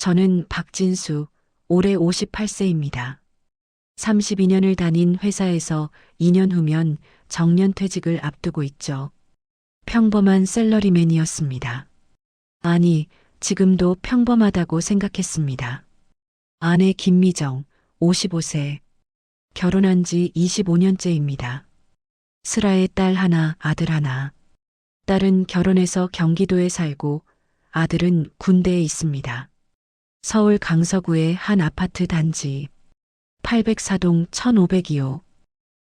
저는 박진수, 올해 58세입니다. 32년을 다닌 회사에서 2년 후면 정년퇴직을 앞두고 있죠. 평범한 샐러리맨이었습니다. 아니, 지금도 평범하다고 생각했습니다. 아내 김미정, 55세. 결혼한 지 25년째입니다. 슬아의 딸 하나, 아들 하나. 딸은 결혼해서 경기도에 살고 아들은 군대에 있습니다. 서울 강서구의 한 아파트 단지 804동 1502호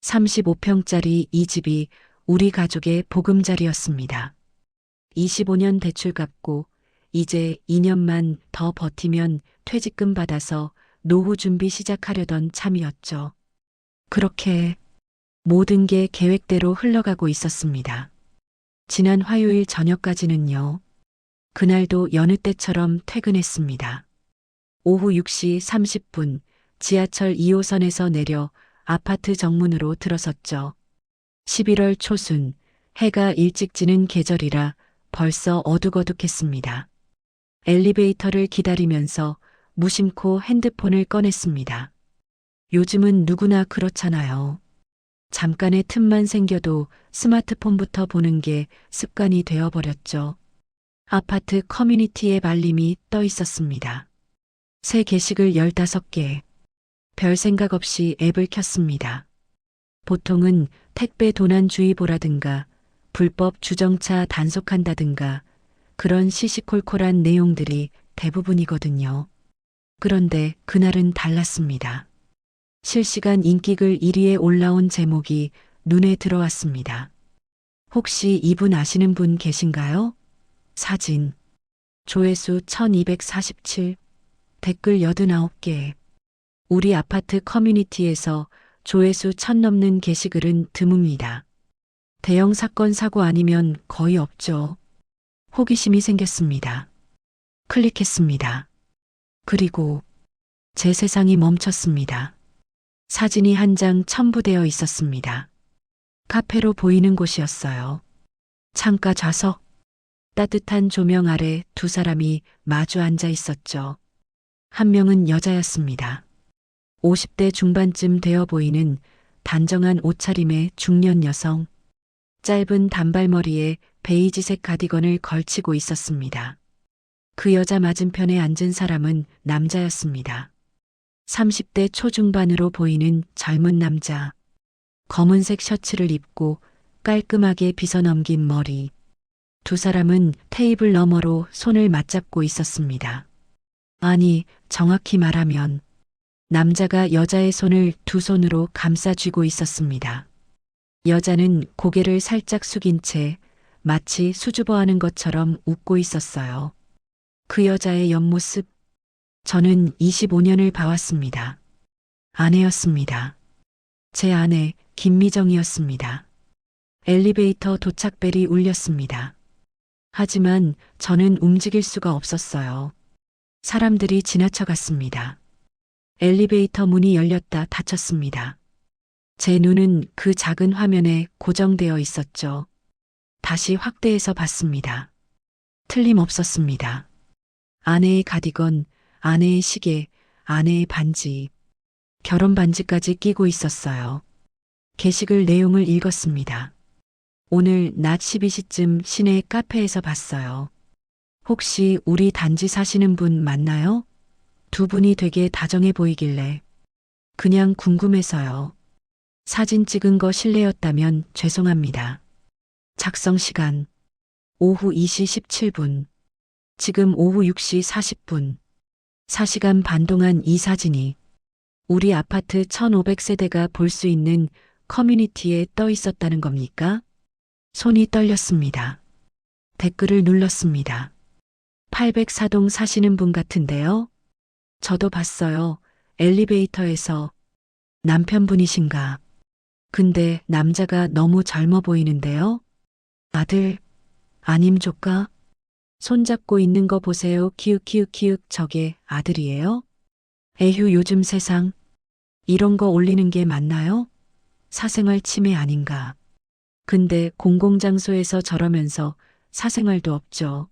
35평짜리 이 집이 우리 가족의 보금자리였습니다. 25년 대출 갚고 이제 2년만 더 버티면 퇴직금 받아서 노후 준비 시작하려던 참이었죠. 그렇게 모든 게 계획대로 흘러가고 있었습니다. 지난 화요일 저녁까지는요. 그날도 여느 때처럼 퇴근했습니다. 오후 6시 30분 지하철 2호선에서 내려 아파트 정문으로 들어섰죠. 11월 초순 해가 일찍 지는 계절이라 벌써 어둑어둑했습니다. 엘리베이터를 기다리면서 무심코 핸드폰을 꺼냈습니다. 요즘은 누구나 그렇잖아요. 잠깐의 틈만 생겨도 스마트폰부터 보는 게 습관이 되어버렸죠. 아파트 커뮤니티 앱 알림이 떠 있었습니다. 새 게시글 15개. 별 생각 없이 앱을 켰습니다. 보통은 택배 도난주의보라든가 불법 주정차 단속한다든가 그런 시시콜콜한 내용들이 대부분이거든요. 그런데 그날은 달랐습니다. 실시간 인기글 1위에 올라온 제목이 눈에 들어왔습니다. 혹시 이분 아시는 분 계신가요? 사진. 조회수 1247. 댓글 89개. 우리 아파트 커뮤니티에서 조회수 1000 넘는 게시글은 드뭅니다. 대형 사건 사고 아니면 거의 없죠. 호기심이 생겼습니다. 클릭했습니다. 그리고 제 세상이 멈췄습니다. 사진이 한 장 첨부되어 있었습니다. 카페로 보이는 곳이었어요. 창가 좌석. 따뜻한 조명 아래 두 사람이 마주 앉아 있었죠. 한 명은 여자였습니다. 50대 중반쯤 되어 보이는 단정한 옷차림의 중년 여성. 짧은 단발머리에 베이지색 가디건을 걸치고 있었습니다. 그 여자 맞은편에 앉은 사람은 남자였습니다. 30대 초중반으로 보이는 젊은 남자. 검은색 셔츠를 입고 깔끔하게 빗어넘긴 머리. 두 사람은 테이블 너머로 손을 맞잡고 있었습니다. 아니, 정확히 말하면 남자가 여자의 손을 두 손으로 감싸 쥐고 있었습니다. 여자는 고개를 살짝 숙인 채 마치 수줍어하는 것처럼 웃고 있었어요. 그 여자의 옆모습, 저는 25년을 봐왔습니다. 아내였습니다. 제 아내 김미정이었습니다. 엘리베이터 도착벨이 울렸습니다. 하지만 저는 움직일 수가 없었어요. 사람들이 지나쳐갔습니다. 엘리베이터 문이 열렸다 닫혔습니다. 제 눈은 그 작은 화면에 고정되어 있었죠. 다시 확대해서 봤습니다. 틀림없었습니다. 아내의 가디건, 아내의 시계, 아내의 반지, 결혼 반지까지 끼고 있었어요. 게시글 내용을 읽었습니다. 오늘 낮 12시쯤 시내 카페에서 봤어요. 혹시 우리 단지 사시는 분 맞나요? 두 분이 되게 다정해 보이길래 그냥 궁금해서요. 사진 찍은 거 실례였다면 죄송합니다. 작성 시간 오후 2시 17분. 지금 오후 6시 40분. 4시간 반 동안 이 사진이 우리 아파트 1500세대가 볼 수 있는 커뮤니티에 떠 있었다는 겁니까? 손이 떨렸습니다. 댓글을 눌렀습니다. 804동 사시는 분 같은데요? 저도 봤어요. 엘리베이터에서. 남편분이신가? 근데 남자가 너무 젊어 보이는데요? 아들, 아님 조카? 손잡고 있는 거 보세요. 키읔키읔키읔 저게 아들이에요? 에휴 요즘 세상. 이런 거 올리는 게 맞나요? 사생활 침해 아닌가? 근데 공공장소에서 저러면서 사생활도 없죠.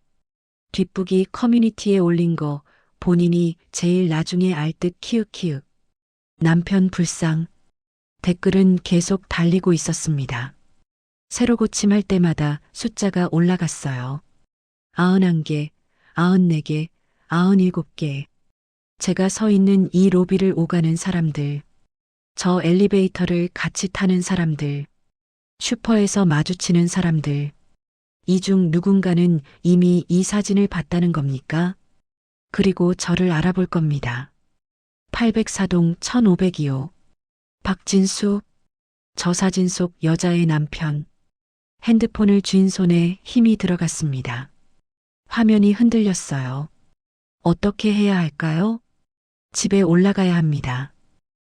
뒷북이 커뮤니티에 올린 거 본인이 제일 나중에 알 듯 키읔키읔. 남편 불쌍. 댓글은 계속 달리고 있었습니다. 새로 고침할 때마다 숫자가 올라갔어요. 91개, 94개, 97개. 제가 서 있는 이 로비를 오가는 사람들. 저 엘리베이터를 같이 타는 사람들. 슈퍼에서 마주치는 사람들. 이 중 누군가는 이미 이 사진을 봤다는 겁니까? 그리고 저를 알아볼 겁니다. 804동 1502호. 박진수. 저 사진 속 여자의 남편. 핸드폰을 쥔 손에 힘이 들어갔습니다. 화면이 흔들렸어요. 어떻게 해야 할까요? 집에 올라가야 합니다.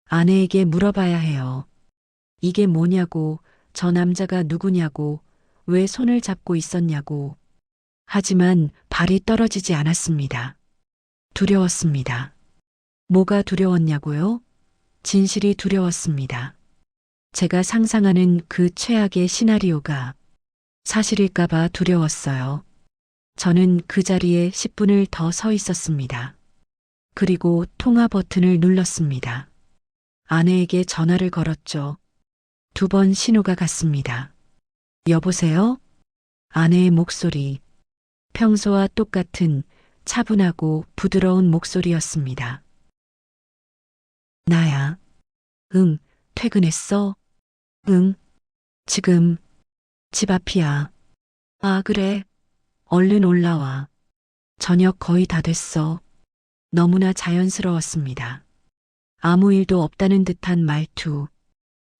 아내에게 물어봐야 해요. 이게 뭐냐고, 저 남자가 누구냐고, 왜 손을 잡고 있었냐고. 하지만 발이 떨어지지 않았습니다. 두려웠습니다. 뭐가 두려웠냐고요? 진실이 두려웠습니다. 제가 상상하는 그 최악의 시나리오가 사실일까봐 두려웠어요. 저는 그 자리에 10분을 더 서 있었습니다. 그리고 통화 버튼을 눌렀습니다. 아내에게 전화를 걸었죠. 2번 신호가 갔습니다. 여보세요? 아내의 목소리. 평소와 똑같은 차분하고 부드러운 목소리였습니다. 나야. 응, 퇴근했어? 응, 지금 집 앞이야. 아, 그래. 얼른 올라와. 저녁 거의 다 됐어. 너무나 자연스러웠습니다. 아무 일도 없다는 듯한 말투.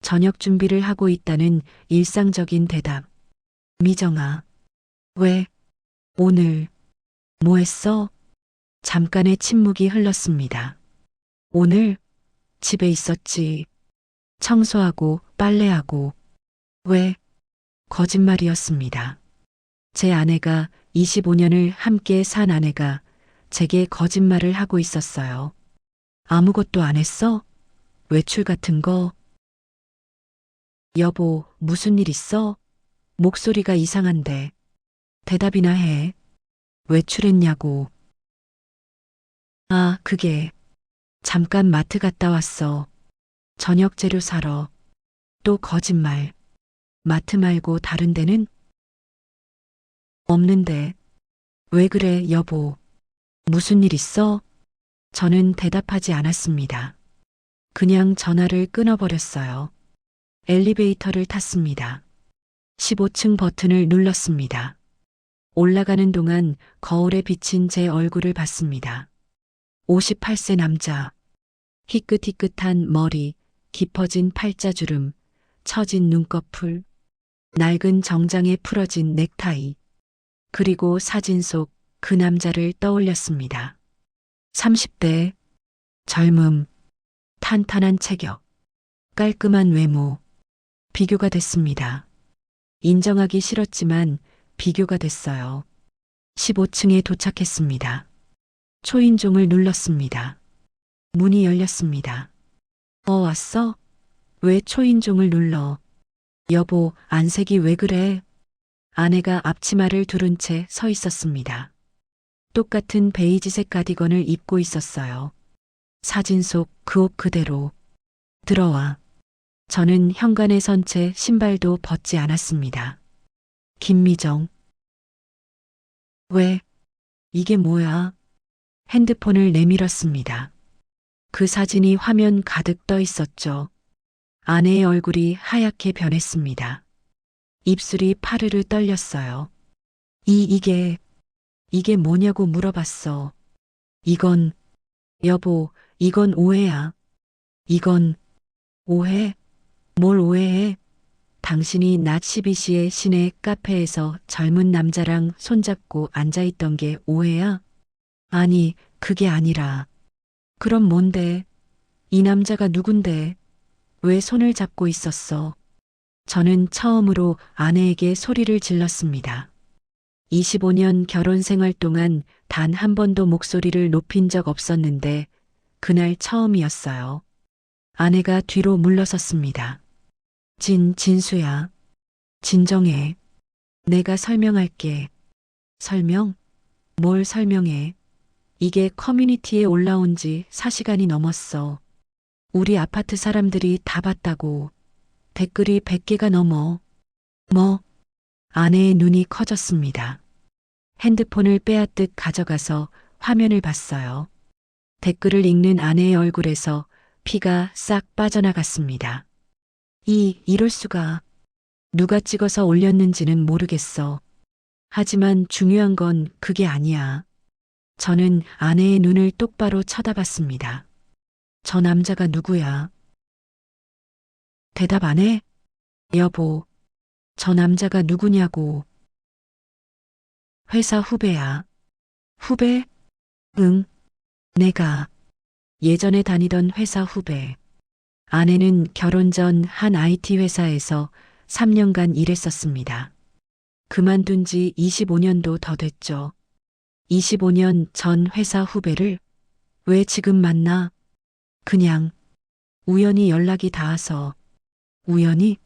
저녁 준비를 하고 있다는 일상적인 대답. 미정아. 왜? 오늘 뭐 했어? 잠깐의 침묵이 흘렀습니다. 오늘 집에 있었지. 청소하고 빨래하고. 왜? 거짓말이었습니다. 제 아내가 25년을 함께 산 아내가 제게 거짓말을 하고 있었어요. 아무것도 안 했어? 외출 같은 거? 여보, 무슨 일 있어? 목소리가 이상한데. 대답이나 해. 외출했냐고. 아, 그게. 잠깐 마트 갔다 왔어. 저녁 재료 사러. 또 거짓말. 마트 말고 다른 데는? 없는데. 왜 그래, 여보? 무슨 일 있어? 저는 대답하지 않았습니다. 그냥 전화를 끊어버렸어요. 엘리베이터를 탔습니다. 15층 버튼을 눌렀습니다. 올라가는 동안 거울에 비친 제 얼굴을 봤습니다. 58세 남자. 희끗희끗한 머리, 깊어진 팔자주름, 처진 눈꺼풀, 낡은 정장에 풀어진 넥타이. 그리고 사진 속 그 남자를 떠올렸습니다. 30대, 젊음, 탄탄한 체격, 깔끔한 외모. 비교가 됐습니다. 인정하기 싫었지만 비교가 됐어요. 15층에 도착했습니다. 초인종을 눌렀습니다. 문이 열렸습니다. 왔어? 왜 초인종을 눌러? 여보, 안색이 왜 그래? 아내가 앞치마를 두른 채 서 있었습니다. 똑같은 베이지색 가디건을 입고 있었어요. 사진 속 그 옷 그대로. 들어와. 저는 현관에 선 채 신발도 벗지 않았습니다. 김미정. 왜? 이게 뭐야? 핸드폰을 내밀었습니다. 그 사진이 화면 가득 떠 있었죠. 아내의 얼굴이 하얗게 변했습니다. 입술이 파르르 떨렸어요. 이게 뭐냐고 물어봤어. 이건, 여보, 이건 오해야. 이건, 오해? 뭘 오해해? 당신이 낮 12시에 시내 카페에서 젊은 남자랑 손잡고 앉아있던 게 오해야? 아니, 그게 아니라. 그럼 뭔데? 이 남자가 누군데? 왜 손을 잡고 있었어? 저는 처음으로 아내에게 소리를 질렀습니다. 25년 결혼 생활 동안 단 한 번도 목소리를 높인 적 없었는데 그날 처음이었어요. 아내가 뒤로 물러섰습니다. 진수야. 진정해. 내가 설명할게. 설명? 뭘 설명해? 이게 커뮤니티에 올라온 지 4시간이 넘었어. 우리 아파트 사람들이 다 봤다고. 댓글이 100개가 넘어. 뭐? 아내의 눈이 커졌습니다. 핸드폰을 빼앗듯 가져가서 화면을 봤어요. 댓글을 읽는 아내의 얼굴에서 피가 싹 빠져나갔습니다. 이럴 수가. 누가 찍어서 올렸는지는 모르겠어. 하지만 중요한 건 그게 아니야. 저는 아내의 눈을 똑바로 쳐다봤습니다. 저 남자가 누구야? 대답 안 해? 여보, 저 남자가 누구냐고. 회사 후배야. 후배? 응, 내가 예전에 다니던 회사 후배. 아내는 결혼 전 한 IT 회사에서 3년간 일했었습니다. 그만둔 지 25년도 더 됐죠. 25년 전 회사 후배를 왜 지금 만나? 그냥 우연히 연락이 닿아서. 우연히?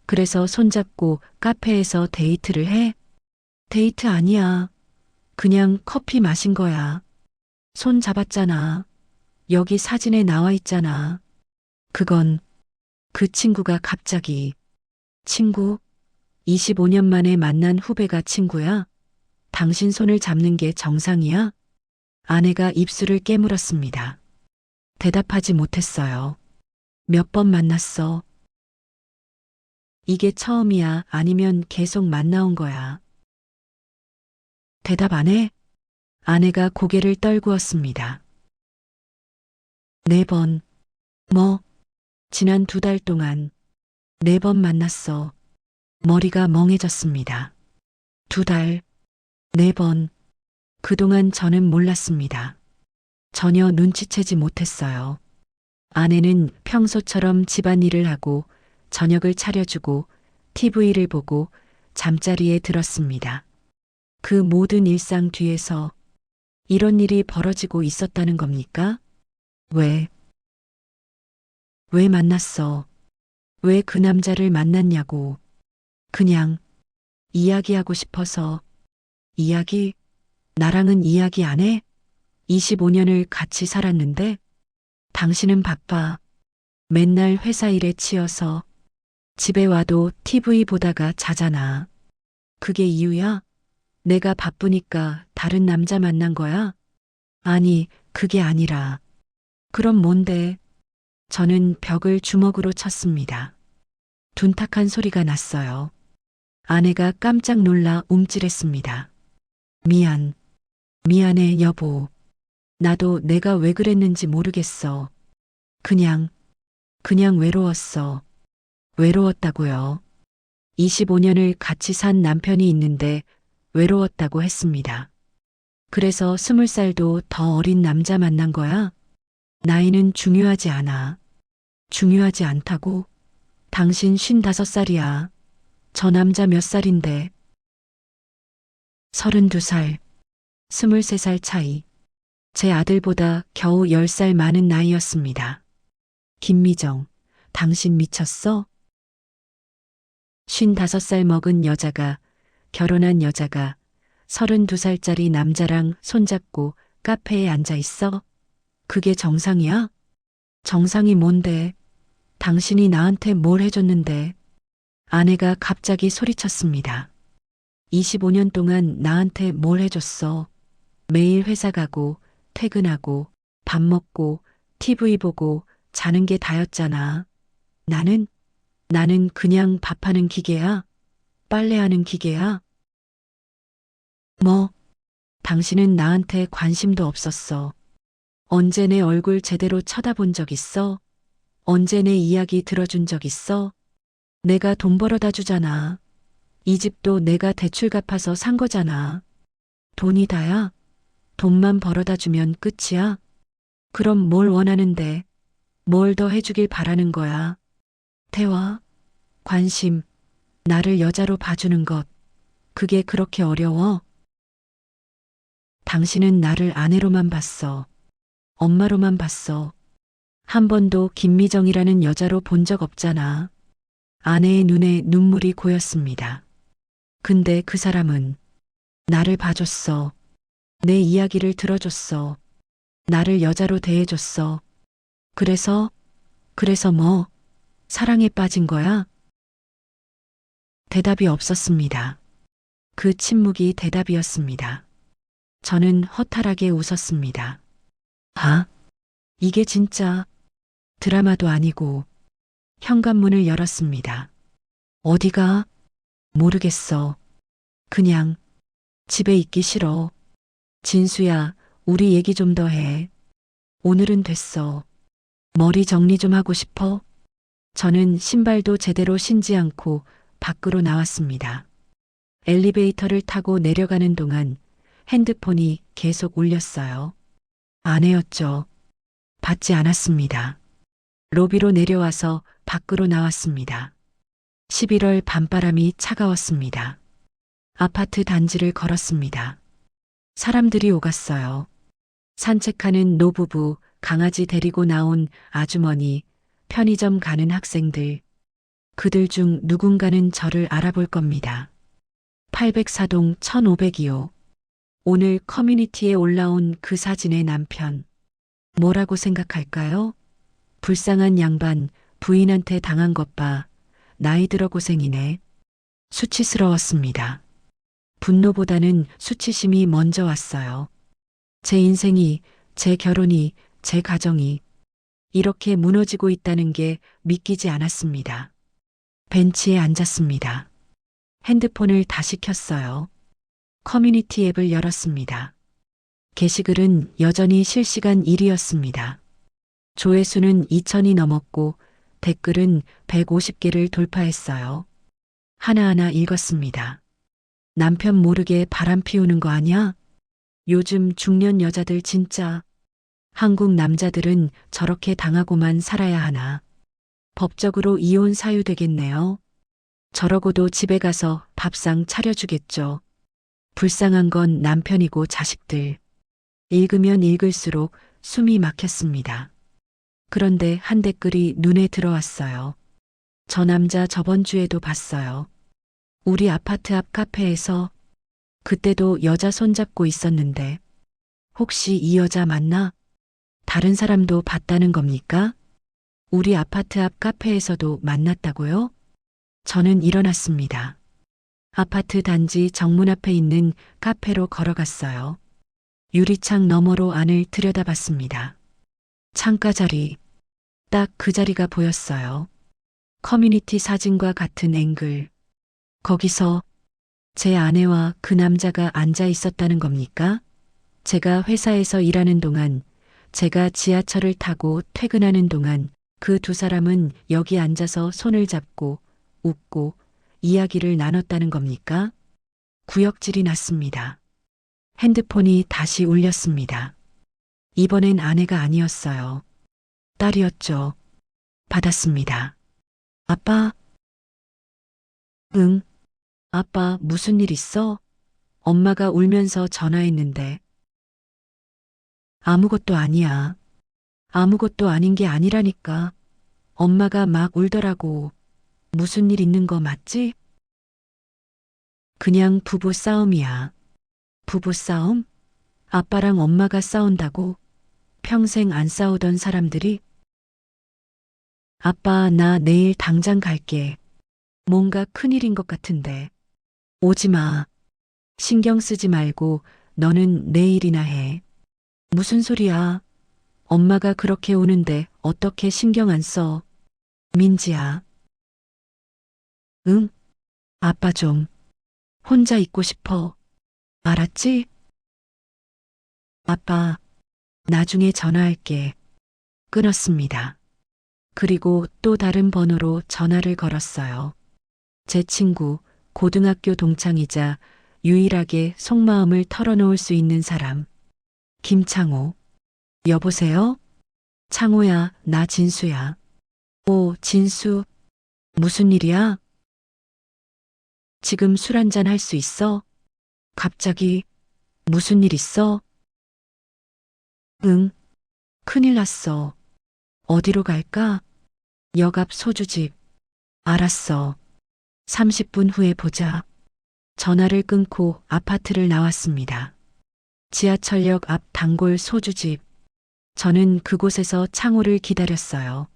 그래서 손잡고 카페에서 데이트를 해? 데이트 아니야. 그냥 커피 마신 거야. 손 잡았잖아. 여기 사진에 나와 있잖아. 그건 그 친구가 갑자기. 친구? 25년 만에 만난 후배가 친구야? 당신 손을 잡는 게 정상이야? 아내가 입술을 깨물었습니다. 대답하지 못했어요. 몇 번 만났어? 이게 처음이야? 아니면 계속 만나온 거야? 대답 안 해? 아내가 고개를 떨구었습니다. 4번. 뭐? 지난 2달 동안 4번 만났어. 머리가 멍해졌습니다. 2달, 4번. 그동안 저는 몰랐습니다. 전혀 눈치채지 못했어요. 아내는 평소처럼 집안일을 하고 저녁을 차려주고 TV를 보고 잠자리에 들었습니다. 그 모든 일상 뒤에서 이런 일이 벌어지고 있었다는 겁니까? 왜 만났어? 왜 그 남자를 만났냐고. 그냥 이야기하고 싶어서. 이야기? 나랑은 이야기 안 해? 25년을 같이 살았는데 당신은 바빠. 맨날 회사 일에 치여서 집에 와도 TV 보다가 자잖아. 그게 이유야? 내가 바쁘니까 다른 남자 만난 거야? 아니, 그게 아니라. 그럼 뭔데? 저는 벽을 주먹으로 쳤습니다. 둔탁한 소리가 났어요. 아내가 깜짝 놀라 움찔했습니다. 미안해, 여보. 나도 내가 왜 그랬는지 모르겠어. 그냥 외로웠어. 외로웠다고요. 25년을 같이 산 남편이 있는데 외로웠다고 했습니다. 그래서 20살도 더 어린 남자 만난 거야? 나이는 중요하지 않아. 중요하지 않다고? 당신 55살이야. 저 남자 몇 살인데? 32살, 23살 차이. 제 아들보다 겨우 10살 많은 나이였습니다. 김미정, 당신 미쳤어? 55살 먹은 여자가, 결혼한 여자가 32살짜리 남자랑 손잡고 카페에 앉아 있어? 그게 정상이야? 정상이 뭔데? 당신이 나한테 뭘 해줬는데? 아내가 갑자기 소리쳤습니다. 25년 동안 나한테 뭘 해줬어? 매일 회사 가고, 퇴근하고, 밥 먹고, TV 보고, 자는 게 다였잖아. 나는 그냥 밥하는 기계야? 빨래하는 기계야? 뭐? 당신은 나한테 관심도 없었어. 언제 내 얼굴 제대로 쳐다본 적 있어? 언제 내 이야기 들어준 적 있어? 내가 돈 벌어다 주잖아. 이 집도 내가 대출 갚아서 산 거잖아. 돈이 다야? 돈만 벌어다 주면 끝이야? 그럼 뭘 원하는데? 뭘 더 해주길 바라는 거야? 대화, 관심, 나를 여자로 봐주는 것. 그게 그렇게 어려워? 당신은 나를 아내로만 봤어. 엄마로만 봤어. 한 번도 김미정이라는 여자로 본 적 없잖아. 아내의 눈에 눈물이 고였습니다. 근데 그 사람은 나를 봐줬어. 내 이야기를 들어줬어. 나를 여자로 대해줬어. 그래서 뭐, 사랑에 빠진 거야? 대답이 없었습니다. 그 침묵이 대답이었습니다. 저는 허탈하게 웃었습니다. 아, 이게 진짜 드라마도 아니고 현관문을 열었습니다. 어디가? 모르겠어. 그냥 집에 있기 싫어. 진수야, 우리 얘기 좀 더 해. 오늘은 됐어. 머리 정리 좀 하고 싶어? 저는 신발도 제대로 신지 않고 밖으로 나왔습니다. 엘리베이터를 타고 내려가는 동안 핸드폰이 계속 울렸어요. 아내였죠. 받지 않았습니다. 로비로 내려와서 밖으로 나왔습니다. 11월 밤바람이 차가웠습니다. 아파트 단지를 걸었습니다. 사람들이 오갔어요. 산책하는 노부부, 강아지 데리고 나온 아주머니, 편의점 가는 학생들. 그들 중 누군가는 저를 알아볼 겁니다. 804동 1502호. 오늘 커뮤니티에 올라온 그 사진의 남편. 뭐라고 생각할까요? 불쌍한 양반, 부인한테 당한 것 봐. 나이 들어 고생이네. 수치스러웠습니다. 분노보다는 수치심이 먼저 왔어요. 제 인생이, 제 결혼이, 제 가정이 이렇게 무너지고 있다는 게 믿기지 않았습니다. 벤치에 앉았습니다. 핸드폰을 다시 켰어요. 커뮤니티 앱을 열었습니다. 게시글은 여전히 실시간 1위였습니다. 조회수는 2,000이 넘었고 댓글은 150개를 돌파했어요. 하나하나 읽었습니다. 남편 모르게 바람 피우는 거 아냐? 요즘 중년 여자들 진짜. 한국 남자들은 저렇게 당하고만 살아야 하나. 법적으로 이혼 사유되겠네요. 저러고도 집에 가서 밥상 차려주겠죠. 불쌍한 건 남편이고 자식들. 읽으면 읽을수록 숨이 막혔습니다. 그런데 한 댓글이 눈에 들어왔어요. 저 남자 저번 주에도 봤어요. 우리 아파트 앞 카페에서. 그때도 여자 손잡고 있었는데 혹시 이 여자 맞나? 다른 사람도 봤다는 겁니까? 우리 아파트 앞 카페에서도 만났다고요? 저는 일어났습니다. 아파트 단지 정문 앞에 있는 카페로 걸어갔어요. 유리창 너머로 안을 들여다봤습니다. 창가 자리, 딱 그 자리가 보였어요. 커뮤니티 사진과 같은 앵글. 거기서 제 아내와 그 남자가 앉아 있었다는 겁니까? 제가 회사에서 일하는 동안, 제가 지하철을 타고 퇴근하는 동안 그 두 사람은 여기 앉아서 손을 잡고 웃고 이야기를 나눴다는 겁니까? 구역질이 났습니다. 핸드폰이 다시 울렸습니다. 이번엔 아내가 아니었어요. 딸이었죠. 받았습니다. 아빠? 응. 아빠, 무슨 일 있어? 엄마가 울면서 전화했는데. 아무것도 아니야. 아무것도 아닌 게 아니라니까. 엄마가 막 울더라고. 무슨 일 있는 거 맞지? 그냥 부부 싸움이야. 부부 싸움? 아빠랑 엄마가 싸운다고? 평생 안 싸우던 사람들이? 아빠, 나 내일 당장 갈게. 뭔가 큰일인 것 같은데. 오지 마. 신경 쓰지 말고 너는 내일이나 해. 무슨 소리야? 엄마가 그렇게 우는데 어떻게 신경 안 써? 민지야. 응? 아빠 좀. 혼자 있고 싶어. 알았지? 아빠, 나중에 전화할게. 끊었습니다. 그리고 또 다른 번호로 전화를 걸었어요. 제 친구, 고등학교 동창이자 유일하게 속마음을 털어놓을 수 있는 사람. 김창호. 여보세요? 창호야, 나 진수야. 오, 진수. 무슨 일이야? 지금 술 한잔 할 수 있어? 갑자기. 무슨 일 있어? 응. 큰일 났어. 어디로 갈까? 역 앞 소주집. 알았어. 30분 후에 보자. 전화를 끊고 아파트를 나왔습니다. 지하철역 앞 단골 소주집. 저는 그곳에서 창호를 기다렸어요.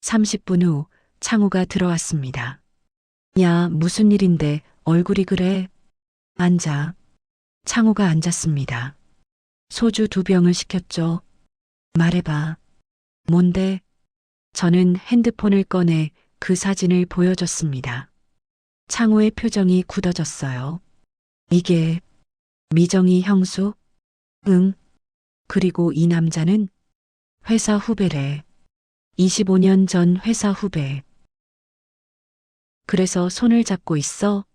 30분 후 창호가 들어왔습니다. 야, 무슨 일인데 얼굴이 그래? 앉아. 창호가 앉았습니다. 소주 2병을 시켰죠. 말해봐. 뭔데? 저는 핸드폰을 꺼내 그 사진을 보여줬습니다. 창호의 표정이 굳어졌어요. 이게 미정이 형수? 응. 그리고 이 남자는 회사 후배래. 25년 전 회사 후배. 그래서 손을 잡고 있어?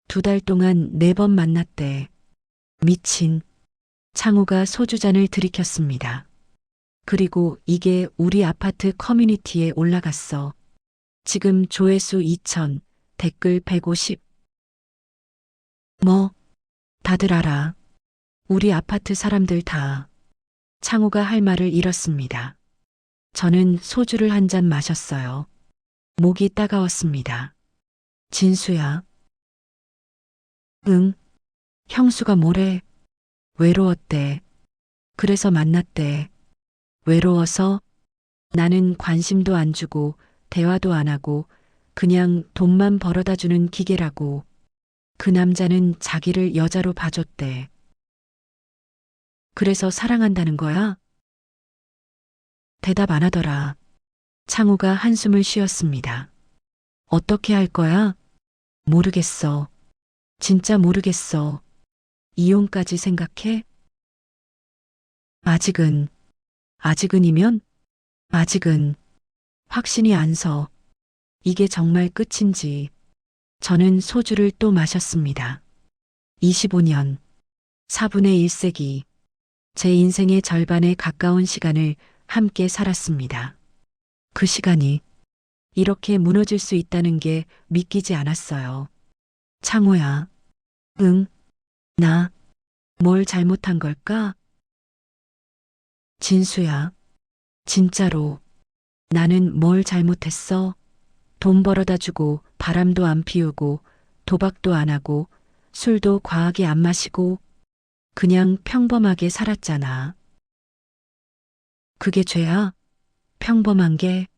2달 동안 4번 만났대. 미친. 창호가 소주잔을 들이켰습니다. 그리고 이게 우리 아파트 커뮤니티에 올라갔어. 지금 조회수 2000, 댓글 150. 뭐? 다들 알아. 우리 아파트 사람들 다. 창호가 할 말을 잃었습니다. 저는 소주를 한 잔 마셨어요. 목이 따가웠습니다. 진수야. 응. 형수가 뭐래? 외로웠대. 그래서 만났대. 외로워서? 나는 관심도 안 주고 대화도 안 하고 그냥 돈만 벌어다 주는 기계라고. 그 남자는 자기를 여자로 봐줬대. 그래서 사랑한다는 거야? 대답 안 하더라. 창호가 한숨을 쉬었습니다. 어떻게 할 거야? 모르겠어. 진짜 모르겠어. 이혼까지 생각해? 아직은이면? 아직은 확신이 안 서. 이게 정말 끝인지. 저는 소주를 또 마셨습니다. 25년, 4분의 1세기. 제 인생의 절반에 가까운 시간을 함께 살았습니다. 그 시간이 이렇게 무너질 수 있다는 게 믿기지 않았어요. 창호야. 응, 나 뭘 잘못한 걸까? 진수야. 진짜로. 나는 뭘 잘못했어? 돈 벌어다 주고 바람도 안 피우고 도박도 안 하고 술도 과하게 안 마시고 그냥 평범하게 살았잖아. 그게 죄야? 평범한 게,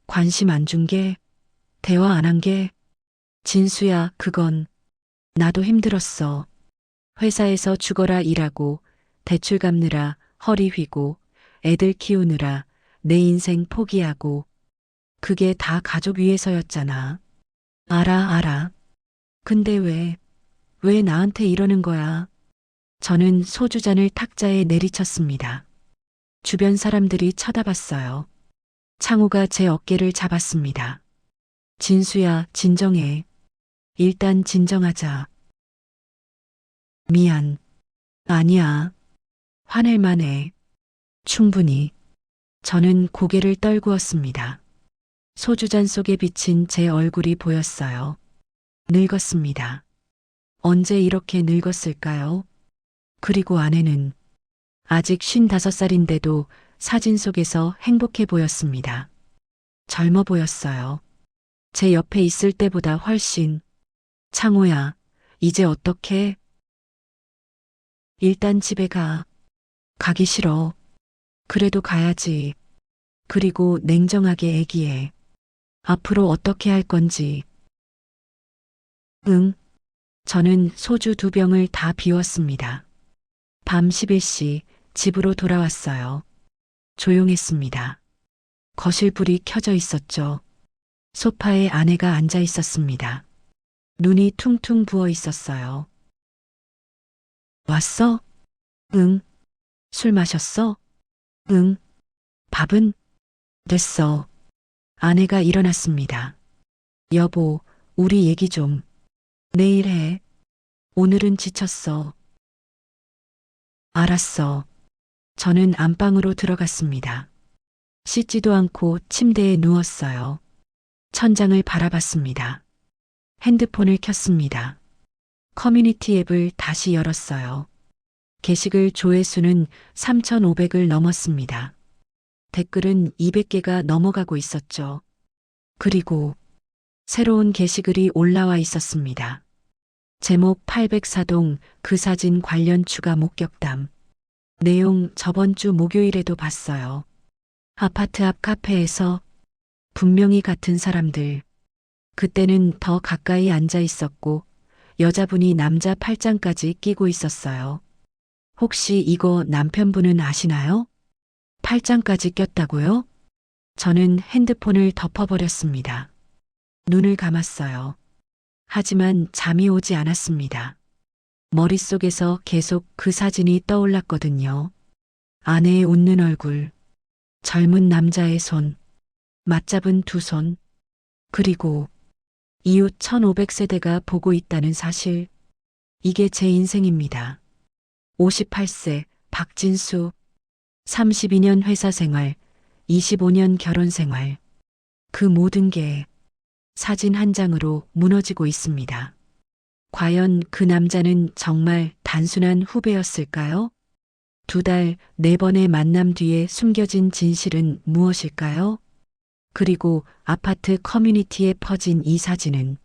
관심 안 준 게, 대화 안 한 게. 진수야, 그건 나도 힘들었어. 회사에서 죽어라 일하고 대출 갚느라 허리 휘고 애들 키우느라 내 인생 포기하고 그게 다 가족 위해서였잖아. 알아. 근데 왜 나한테 이러는 거야? 저는 소주잔을 탁자에 내리쳤습니다. 주변 사람들이 쳐다봤어요. 창호가 제 어깨를 잡았습니다. 진수야, 진정해. 일단 진정하자. 미안. 아니야. 화낼 만해. 충분히. 저는 고개를 떨구었습니다. 소주잔 속에 비친 제 얼굴이 보였어요. 늙었습니다. 언제 이렇게 늙었을까요? 그리고 아내는 아직 55살인데도 사진 속에서 행복해 보였습니다. 젊어 보였어요. 제 옆에 있을 때보다 훨씬. 창호야, 이제 어떡해? 일단 집에 가. 가기 싫어. 그래도 가야지. 그리고 냉정하게 얘기해. 앞으로 어떻게 할 건지. 응. 저는 소주 2병을 다 비웠습니다. 밤 11시 집으로 돌아왔어요. 조용했습니다. 거실 불이 켜져 있었죠. 소파에 아내가 앉아 있었습니다. 눈이 퉁퉁 부어 있었어요. 왔어? 응. 술 마셨어? 응. 밥은? 됐어. 아내가 일어났습니다. 여보, 우리 얘기 좀. 내일 해. 오늘은 지쳤어. 알았어. 저는 안방으로 들어갔습니다. 씻지도 않고 침대에 누웠어요. 천장을 바라봤습니다. 핸드폰을 켰습니다. 커뮤니티 앱을 다시 열었어요. 게시글 조회수는 3,500을 넘었습니다. 댓글은 200개가 넘어가고 있었죠. 그리고 새로운 게시글이 올라와 있었습니다. 제목 804동 그 사진 관련 추가 목격담. 내용 저번 주 목요일에도 봤어요. 아파트 앞 카페에서 분명히 같은 사람들. 그때는 더 가까이 앉아 있었고 여자분이 남자 팔짱까지 끼고 있었어요. 혹시 이거 남편분은 아시나요? 팔짱까지 꼈다고요? 저는 핸드폰을 덮어버렸습니다. 눈을 감았어요. 하지만 잠이 오지 않았습니다. 머릿속에서 계속 그 사진이 떠올랐거든요. 아내의 웃는 얼굴, 젊은 남자의 손, 맞잡은 두 손, 그리고 이웃 1500세대가 보고 있다는 사실. 이게 제 인생입니다. 58세 박진수, 32년 회사 생활, 25년 결혼 생활. 그 모든 게 사진 한 장으로 무너지고 있습니다. 과연 그 남자는 정말 단순한 후배였을까요? 2달, 4번의 만남 뒤에 숨겨진 진실은 무엇일까요? 그리고 아파트 커뮤니티에 퍼진 이 사진은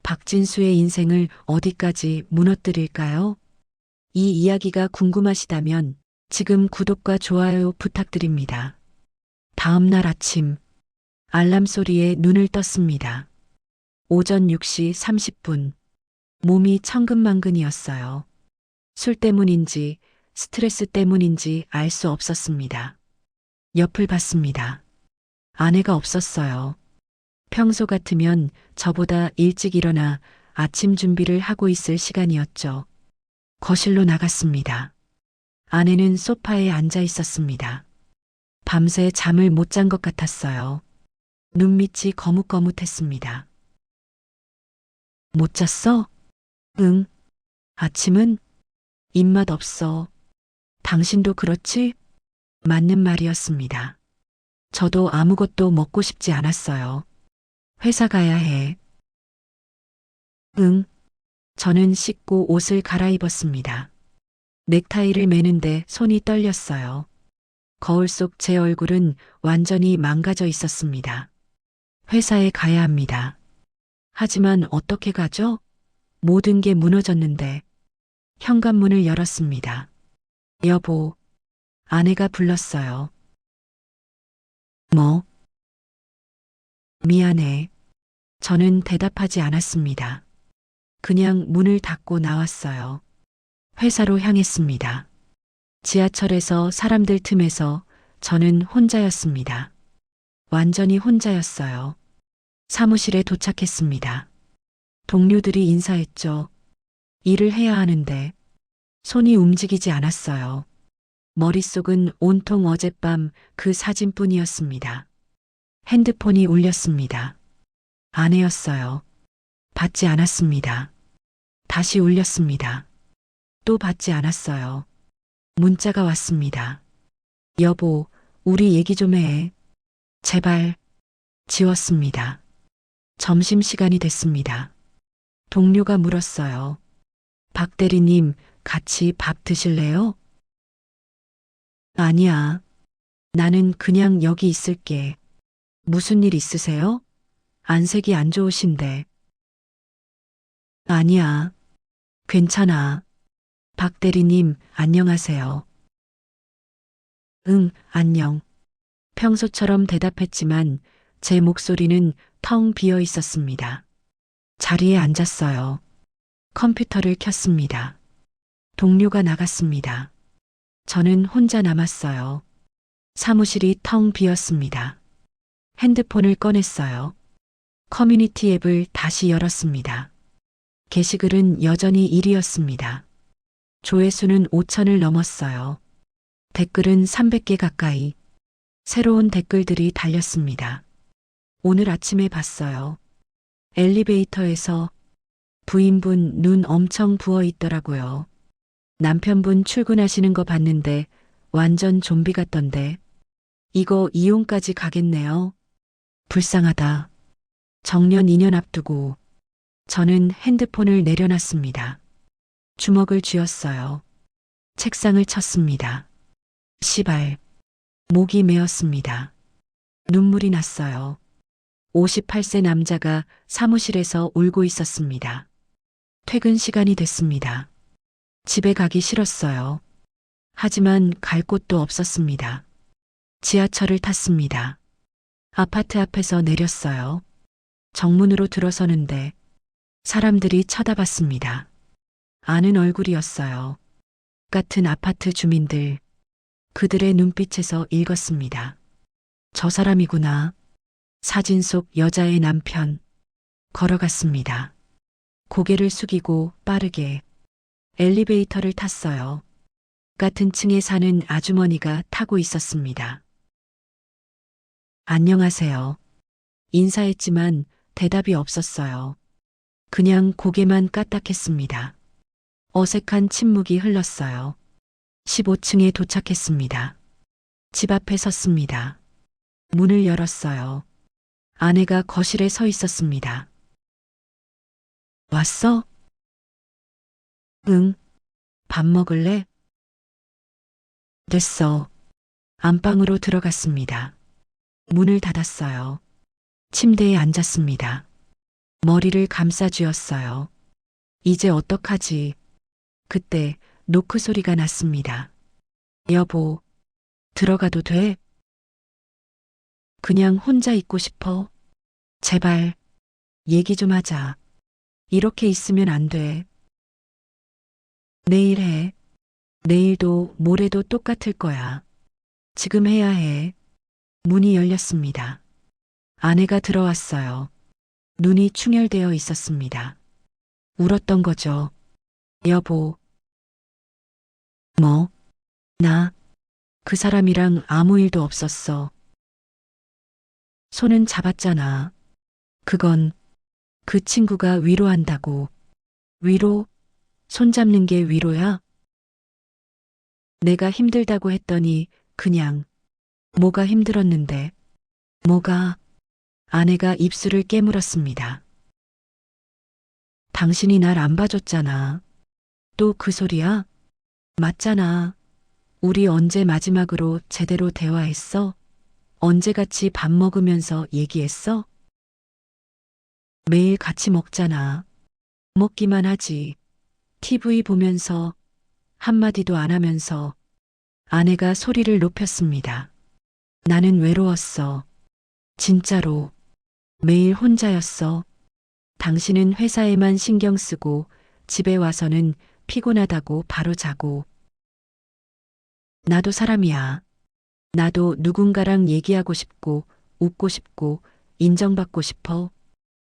박진수의 인생을 어디까지 무너뜨릴까요? 이 이야기가 궁금하시다면 지금 구독과 좋아요 부탁드립니다. 다음 날 아침, 알람 소리에 눈을 떴습니다. 오전 6시 30분. 몸이 천근만근이었어요. 술 때문인지 스트레스 때문인지 알 수 없었습니다. 옆을 봤습니다. 아내가 없었어요. 평소 같으면 저보다 일찍 일어나 아침 준비를 하고 있을 시간이었죠. 거실로 나갔습니다. 아내는 소파에 앉아 있었습니다. 밤새 잠을 못 잔 것 같았어요. 눈밑이 거뭇거뭇했습니다. 못 잤어? 응. 아침은? 입맛 없어. 당신도 그렇지? 맞는 말이었습니다. 저도 아무것도 먹고 싶지 않았어요. 회사 가야 해. 응. 저는 씻고 옷을 갈아입었습니다. 넥타이를 매는데 손이 떨렸어요. 거울 속 제 얼굴은 완전히 망가져 있었습니다. 회사에 가야 합니다. 하지만 어떻게 가죠? 모든 게 무너졌는데. 현관문을 열었습니다. 여보, 아내가 불렀어요. 뭐? 미안해. 저는 대답하지 않았습니다. 그냥 문을 닫고 나왔어요. 회사로 향했습니다. 지하철에서 사람들 틈에서 저는 혼자였습니다. 완전히 혼자였어요. 사무실에 도착했습니다. 동료들이 인사했죠. 일을 해야 하는데 손이 움직이지 않았어요. 머릿속은 온통 어젯밤 그 사진뿐이었습니다. 핸드폰이 울렸습니다. 아내였어요. 받지 않았습니다. 다시 울렸습니다. 또 받지 않았어요. 문자가 왔습니다. 여보, 우리 얘기 좀 해. 제발. 지웠습니다. 점심시간이 됐습니다. 동료가 물었어요. 박 대리님, 같이 밥 드실래요? 아니야. 나는 그냥 여기 있을게. 무슨 일 있으세요? 안색이 안 좋으신데. 아니야. 괜찮아. 박 대리님, 안녕하세요. 응, 안녕. 평소처럼 대답했지만 제 목소리는 텅 비어 있었습니다. 자리에 앉았어요. 컴퓨터를 켰습니다. 동료가 나갔습니다. 저는 혼자 남았어요. 사무실이 텅 비었습니다. 핸드폰을 꺼냈어요. 커뮤니티 앱을 다시 열었습니다. 게시글은 여전히 1위였습니다. 조회수는 5천을 넘었어요. 댓글은 300개 가까이. 새로운 댓글들이 달렸습니다. 오늘 아침에 봤어요. 엘리베이터에서 부인분 눈 엄청 부어 있더라고요. 남편분 출근하시는 거 봤는데 완전 좀비 같던데. 이거 이혼까지 가겠네요. 불쌍하다. 정년 2년 앞두고 저는 핸드폰을 내려놨습니다. 주먹을 쥐었어요. 책상을 쳤습니다. 시발. 목이 메었습니다. 눈물이 났어요. 58세 남자가 사무실에서 울고 있었습니다. 퇴근 시간이 됐습니다. 집에 가기 싫었어요. 하지만 갈 곳도 없었습니다. 지하철을 탔습니다. 아파트 앞에서 내렸어요. 정문으로 들어서는데 사람들이 쳐다봤습니다. 아는 얼굴이었어요. 같은 아파트 주민들. 그들의 눈빛에서 읽었습니다. 저 사람이구나. 사진 속 여자의 남편. 걸어갔습니다. 고개를 숙이고 빠르게 엘리베이터를 탔어요. 같은 층에 사는 아주머니가 타고 있었습니다. 안녕하세요. 인사했지만 대답이 없었어요. 그냥 고개만 까딱했습니다. 어색한 침묵이 흘렀어요. 15층에 도착했습니다. 집 앞에 섰습니다. 문을 열었어요. 아내가 거실에 서 있었습니다. 왔어? 응. 밥 먹을래? 됐어. 안방으로 들어갔습니다. 문을 닫았어요. 침대에 앉았습니다. 머리를 감싸쥐었어요. 이제 어떡하지? 그때 노크 소리가 났습니다. 여보, 들어가도 돼? 그냥 혼자 있고 싶어. 제발, 얘기 좀 하자. 이렇게 있으면 안 돼. 내일 해. 내일도 모레도 똑같을 거야. 지금 해야 해. 문이 열렸습니다. 아내가 들어왔어요. 눈이 충혈되어 있었습니다. 울었던 거죠. 여보. 뭐? 나? 그 사람이랑 아무 일도 없었어. 손은 잡았잖아. 그건 그 친구가 위로한다고. 위로? 손잡는 게 위로야? 내가 힘들다고 했더니 그냥 뭐가 힘들었는데. 뭐가? 아내가 입술을 깨물었습니다. 당신이 날 안 봐줬잖아. 또 그 소리야? 맞잖아. 우리 언제 마지막으로 제대로 대화했어? 언제 같이 밥 먹으면서 얘기했어? 매일 같이 먹잖아. 먹기만 하지. TV 보면서 한마디도 안 하면서. 아내가 소리를 높였습니다. 나는 외로웠어. 진짜로. 매일 혼자였어. 당신은 회사에만 신경 쓰고 집에 와서는 피곤하다고 바로 자고. 나도 사람이야. 나도 누군가랑 얘기하고 싶고 웃고 싶고 인정받고 싶어.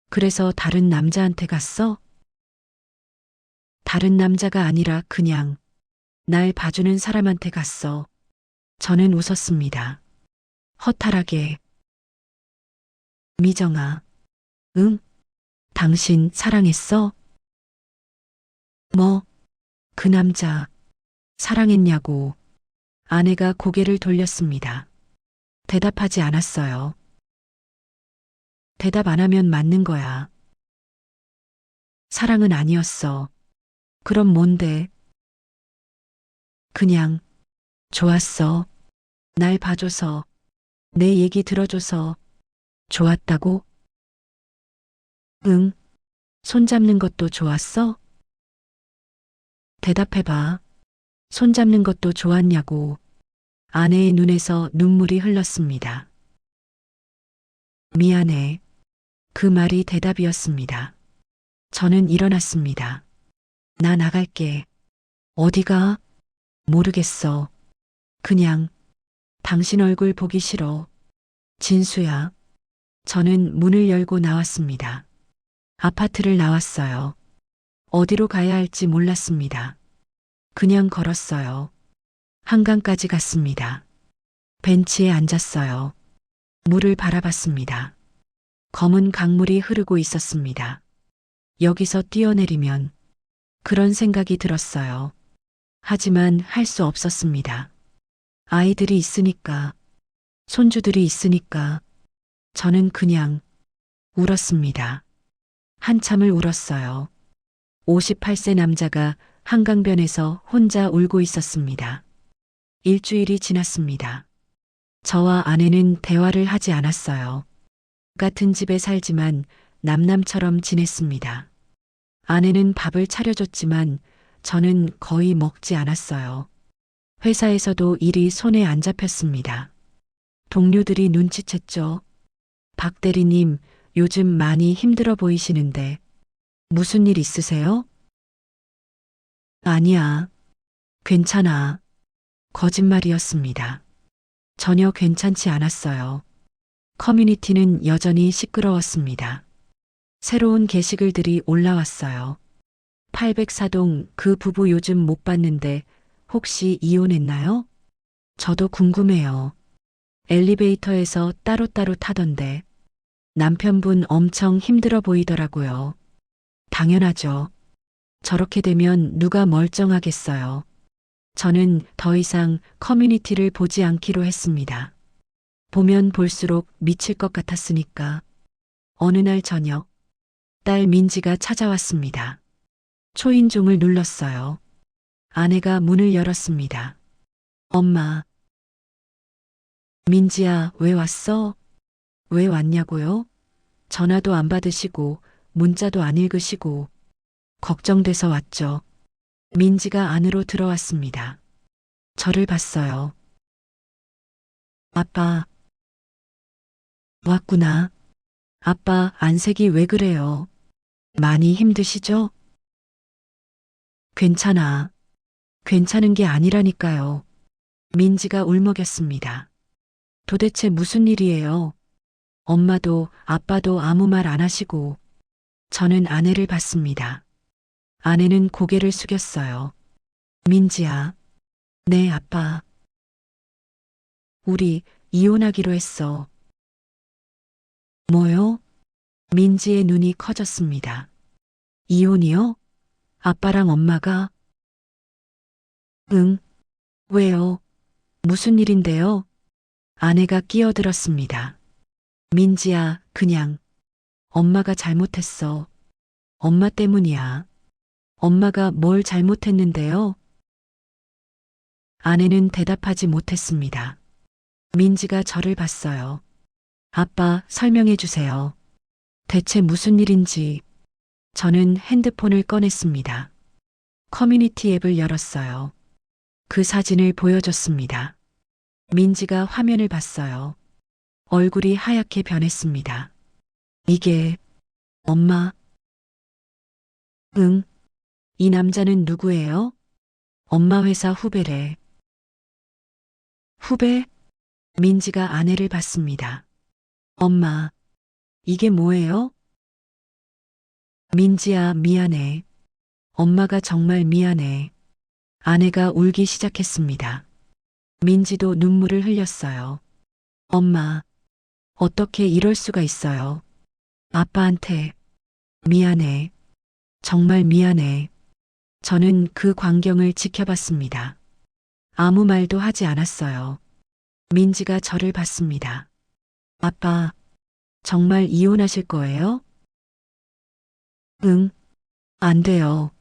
그래서 다른 남자한테 갔어? 다른 남자가 아니라 그냥 날 봐주는 사람한테 갔어. 저는 웃었습니다. 허탈하게. 미정아. 응? 당신 사랑했어? 뭐? 그 남자 사랑했냐고. 아내가 고개를 돌렸습니다. 대답하지 않았어요. 대답 안 하면 맞는 거야. 사랑은 아니었어. 그럼 뭔데? 그냥 좋았어. 날 봐줘서, 내 얘기 들어줘서 좋았다고? 응. 손잡는 것도 좋았어? 대답해봐. 손잡는 것도 좋았냐고. 아내의 눈에서 눈물이 흘렀습니다. 미안해. 그 말이 대답이었습니다. 저는 일어났습니다. 나 나갈게. 어디가? 모르겠어. 그냥 당신 얼굴 보기 싫어. 진수야. 저는 문을 열고 나왔습니다. 아파트를 나왔어요. 어디로 가야 할지 몰랐습니다. 그냥 걸었어요. 한강까지 갔습니다. 벤치에 앉았어요. 물을 바라봤습니다. 검은 강물이 흐르고 있었습니다. 여기서 뛰어내리면 그런 생각이 들었어요. 하지만 할 수 없었습니다. 아이들이 있으니까, 손주들이 있으니까 저는 그냥 울었습니다. 한참을 울었어요. 58세 남자가 한강변에서 혼자 울고 있었습니다. 일주일이 지났습니다. 저와 아내는 대화를 하지 않았어요. 같은 집에 살지만 남남처럼 지냈습니다. 아내는 밥을 차려줬지만 저는 거의 먹지 않았어요. 회사에서도 일이 손에 안 잡혔습니다. 동료들이 눈치챘죠. 박 대리님, 요즘 많이 힘들어 보이시는데 무슨 일 있으세요? 아니야. 괜찮아. 거짓말이었습니다. 전혀 괜찮지 않았어요. 커뮤니티는 여전히 시끄러웠습니다. 새로운 게시글들이 올라왔어요. 804동 그 부부 요즘 못 봤는데 혹시 이혼했나요? 저도 궁금해요. 엘리베이터에서 따로따로 타던데 남편분 엄청 힘들어 보이더라고요. 당연하죠. 저렇게 되면 누가 멀쩡하겠어요. 저는 더 이상 커뮤니티를 보지 않기로 했습니다. 보면 볼수록 미칠 것 같았으니까. 어느 날 저녁, 딸 민지가 찾아왔습니다. 초인종을 눌렀어요. 아내가 문을 열었습니다. 엄마. 민지야, 왜 왔어? 왜 왔냐고요? 전화도 안 받으시고, 문자도 안 읽으시고, 걱정돼서 왔죠. 민지가 안으로 들어왔습니다. 저를 봤어요. 아빠. 왔구나. 아빠, 안색이 왜 그래요? 많이 힘드시죠? 괜찮아. 괜찮은 게 아니라니까요. 민지가 울먹였습니다. 도대체 무슨 일이에요? 엄마도 아빠도 아무 말 안 하시고 저는 아내를 봤습니다. 아내는 고개를 숙였어요. 민지야. 네, 아빠. 우리 이혼하기로 했어. 뭐요? 민지의 눈이 커졌습니다. 이혼이요? 아빠랑 엄마가? 응. 왜요? 무슨 일인데요? 아내가 끼어들었습니다. 민지야, 그냥 엄마가 잘못했어. 엄마 때문이야. 엄마가 뭘 잘못했는데요? 아내는 대답하지 못했습니다. 민지가 저를 봤어요. 아빠, 설명해 주세요. 대체 무슨 일인지. 저는 핸드폰을 꺼냈습니다. 커뮤니티 앱을 열었어요. 그 사진을 보여줬습니다. 민지가 화면을 봤어요. 얼굴이 하얗게 변했습니다. 이게 엄마? 응. 이 남자는 누구예요? 엄마 회사 후배래. 후배? 민지가 아내를 봤습니다. 엄마, 이게 뭐예요? 민지야, 미안해. 엄마가 정말 미안해. 아내가 울기 시작했습니다. 민지도 눈물을 흘렸어요. 엄마, 어떻게 이럴 수가 있어요? 아빠한테 미안해. 정말 미안해. 저는 그 광경을 지켜봤습니다. 아무 말도 하지 않았어요. 민지가 저를 봤습니다. 아빠, 정말 이혼하실 거예요? 응, 안 돼요.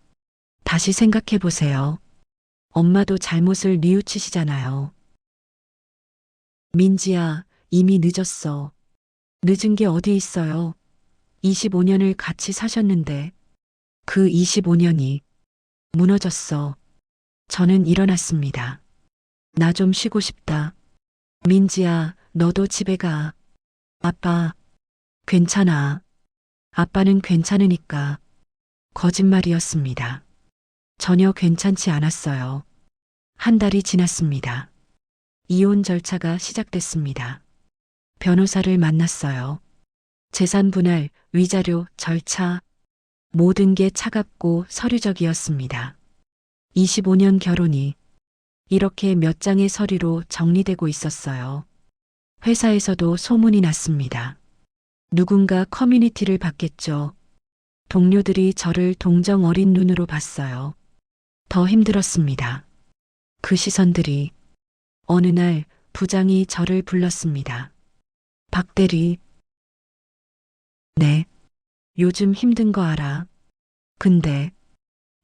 다시 생각해 보세요. 엄마도 잘못을 뉘우치시잖아요. 민지야, 이미 늦었어. 늦은 게 어디 있어요? 25년을 같이 사셨는데 그 25년이 무너졌어. 저는 일어났습니다. 나 좀 쉬고 싶다. 민지야, 너도 집에 가. 아빠, 괜찮아. 아빠는 괜찮으니까. 거짓말이었습니다. 전혀 괜찮지 않았어요. 한 달이 지났습니다. 이혼 절차가 시작됐습니다. 변호사를 만났어요. 재산 분할, 위자료, 절차, 모든 게 차갑고 서류적이었습니다. 25년 결혼이 이렇게 몇 장의 서류로 정리되고 있었어요. 회사에서도 소문이 났습니다. 누군가 커뮤니티를 봤겠죠. 동료들이 저를 동정 어린 눈으로 봤어요. 더 힘들었습니다. 그 시선들이. 어느 날 부장이 저를 불렀습니다. 박 대리. 네. 요즘 힘든 거 알아. 근데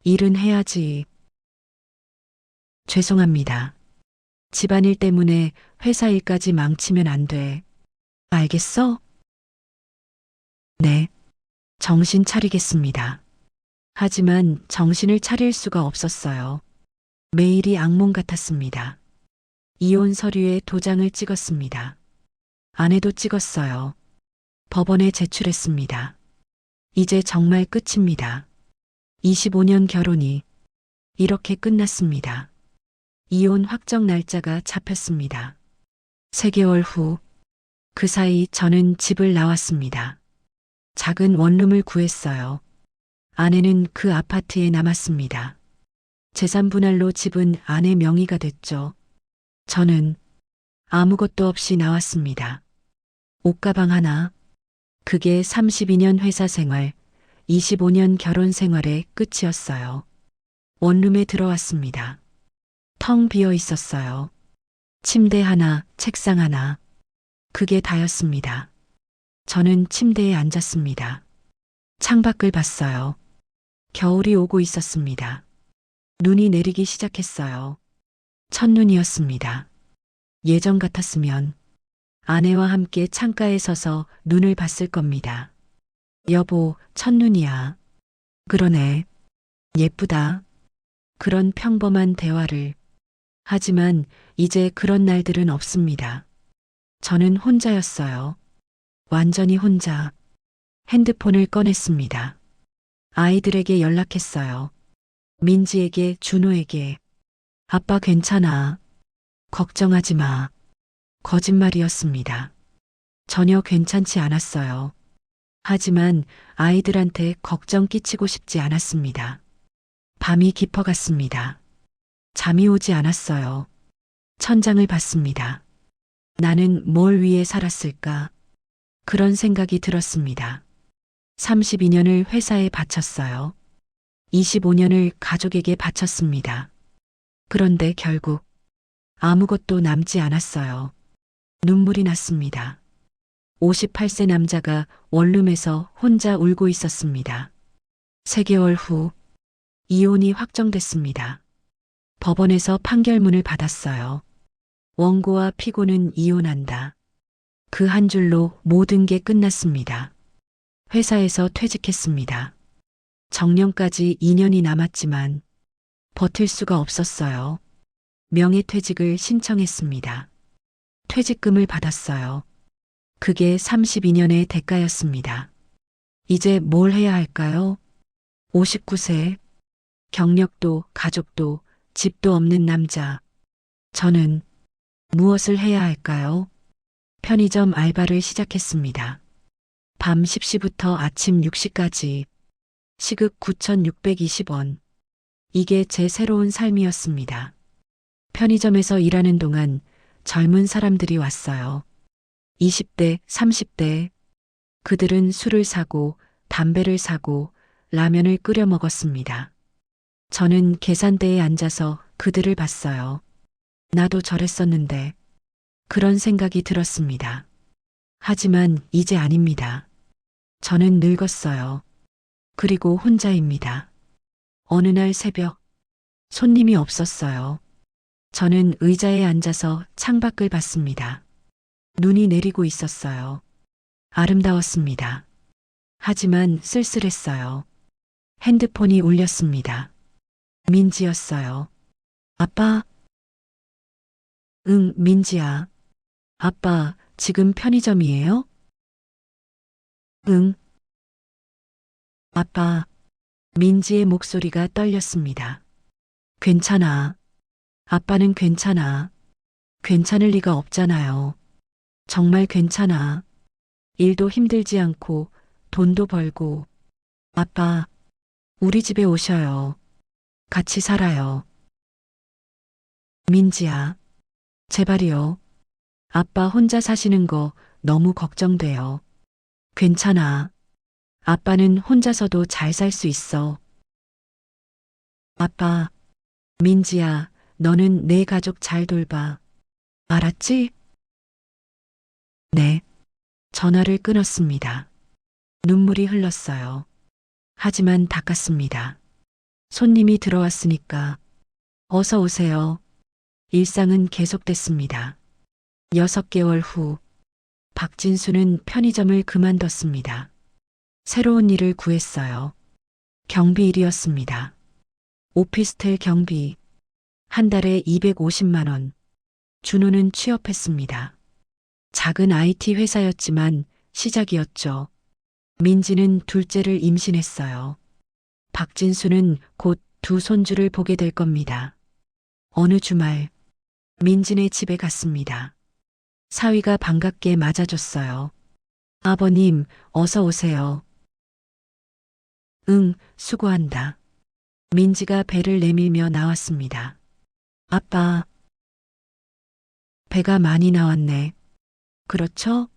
일은 해야지. 죄송합니다. 집안일 때문에 회사 일까지 망치면 안 돼. 알겠어? 네. 정신 차리겠습니다. 하지만 정신을 차릴 수가 없었어요. 매일이 악몽 같았습니다. 이혼 서류에 도장을 찍었습니다. 아내도 찍었어요. 법원에 제출했습니다. 이제 정말 끝입니다. 25년 결혼이 이렇게 끝났습니다. 이혼 확정 날짜가 잡혔습니다. 3개월 후, 그 사이 저는 집을 나왔습니다. 작은 원룸을 구했어요. 아내는 그 아파트에 남았습니다. 재산 분할로 집은 아내 명의가 됐죠. 저는 아무것도 없이 나왔습니다. 옷가방 하나, 그게 32년 회사 생활, 25년 결혼 생활의 끝이었어요. 원룸에 들어왔습니다. 텅 비어 있었어요. 침대 하나, 책상 하나. 그게 다였습니다. 저는 침대에 앉았습니다. 창밖을 봤어요. 겨울이 오고 있었습니다. 눈이 내리기 시작했어요. 첫눈이었습니다. 예전 같았으면 아내와 함께 창가에 서서 눈을 봤을 겁니다. 여보, 첫눈이야. 그러네. 예쁘다. 그런 평범한 대화를. 하지만 이제 그런 날들은 없습니다. 저는 혼자였어요. 완전히 혼자. 핸드폰을 꺼냈습니다. 아이들에게 연락했어요. 민지에게, 준호에게. 아빠 괜찮아. 걱정하지 마. 거짓말이었습니다. 전혀 괜찮지 않았어요. 하지만 아이들한테 걱정 끼치고 싶지 않았습니다. 밤이 깊어갔습니다. 잠이 오지 않았어요. 천장을 봤습니다. 나는 뭘 위해 살았을까? 그런 생각이 들었습니다. 32년을 회사에 바쳤어요. 25년을 가족에게 바쳤습니다. 그런데 결국 아무것도 남지 않았어요. 눈물이 났습니다. 58세 남자가 원룸에서 혼자 울고 있었습니다. 3개월 후 이혼이 확정됐습니다. 법원에서 판결문을 받았어요. 원고와 피고는 이혼한다. 그 한 줄로 모든 게 끝났습니다. 회사에서 퇴직했습니다. 정년까지 2년이 남았지만 버틸 수가 없었어요. 명예퇴직을 신청했습니다. 퇴직금을 받았어요. 그게 32년의 대가였습니다. 이제 뭘 해야 할까요? 59세, 경력도 가족도 집도 없는 남자. 저는 무엇을 해야 할까요? 편의점 알바를 시작했습니다. 밤 10시부터 아침 6시까지 시급 9,620원. 이게 제 새로운 삶이었습니다. 편의점에서 일하는 동안 젊은 사람들이 왔어요. 20대, 30대. 그들은 술을 사고 담배를 사고 라면을 끓여 먹었습니다. 저는 계산대에 앉아서 그들을 봤어요. 나도 저랬었는데 그런 생각이 들었습니다. 하지만 이제 아닙니다. 저는 늙었어요. 그리고 혼자입니다. 어느 날 새벽 손님이 없었어요. 저는 의자에 앉아서 창밖을 봤습니다. 눈이 내리고 있었어요. 아름다웠습니다. 하지만 쓸쓸했어요. 핸드폰이 울렸습니다. 민지였어요. 아빠? 응, 민지야. 아빠, 지금 편의점이에요? 응. 아빠. 민지의 목소리가 떨렸습니다. 괜찮아. 아빠는 괜찮아. 괜찮을 리가 없잖아요. 정말 괜찮아. 일도 힘들지 않고 돈도 벌고. 아빠, 우리 집에 오셔요. 같이 살아요. 민지야, 제발이요. 아빠 혼자 사시는 거 너무 걱정돼요. 괜찮아. 아빠는 혼자서도 잘 살 수 있어. 아빠, 민지야, 너는 내 가족 잘 돌봐. 알았지? 네. 전화를 끊었습니다. 눈물이 흘렀어요. 하지만 닦았습니다. 손님이 들어왔으니까 어서 오세요. 일상은 계속됐습니다. 6개월 후 박진수는 편의점을 그만뒀습니다. 새로운 일을 구했어요. 경비일이었습니다. 오피스텔 경비. 한 달에 250만 원. 준호는 취업했습니다. 작은 IT 회사였지만 시작이었죠. 민지는 둘째를 임신했어요. 박진수는 곧 두 손주를 보게 될 겁니다. 어느 주말, 민지네 집에 갔습니다. 사위가 반갑게 맞아줬어요. 아버님, 어서 오세요. 응, 수고한다. 민지가 배를 내밀며 나왔습니다. 아빠, 배가 많이 나왔네. 그렇죠?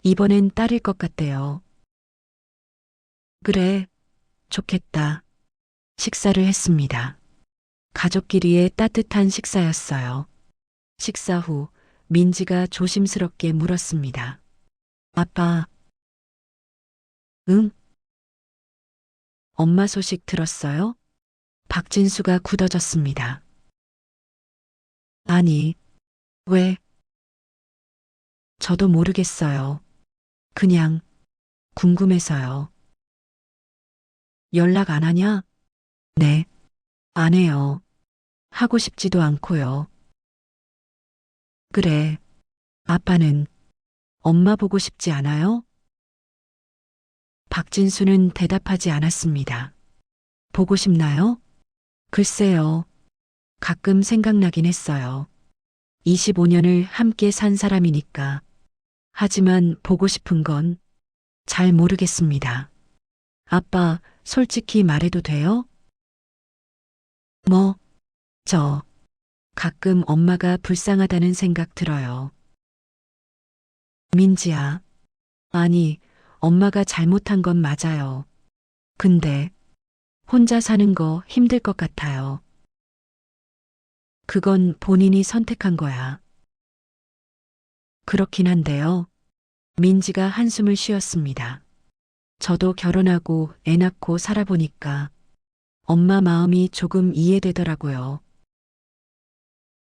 이번엔 딸일 것 같대요. 그래, 좋겠다. 식사를 했습니다. 가족끼리의 따뜻한 식사였어요. 식사 후 민지가 조심스럽게 물었습니다. 아빠, 응? 엄마 소식 들었어요? 박진수가 굳어졌습니다. 아니, 왜? 저도 모르겠어요. 그냥 궁금해서요. 연락 안 하냐? 네, 안 해요. 하고 싶지도 않고요. 그래, 아빠는 엄마 보고 싶지 않아요? 박진수는 대답하지 않았습니다. 보고 싶나요? 글쎄요. 가끔 생각나긴 했어요. 25년을 함께 산 사람이니까. 하지만 보고 싶은 건 잘 모르겠습니다. 아빠, 솔직히 말해도 돼요? 뭐, 저, 가끔 엄마가 불쌍하다는 생각 들어요. 민지야. 아니, 엄마가 잘못한 건 맞아요. 근데, 혼자 사는 거 힘들 것 같아요. 그건 본인이 선택한 거야. 그렇긴 한데요. 민지가 한숨을 쉬었습니다. 저도 결혼하고 애 낳고 살아보니까 엄마 마음이 조금 이해되더라고요.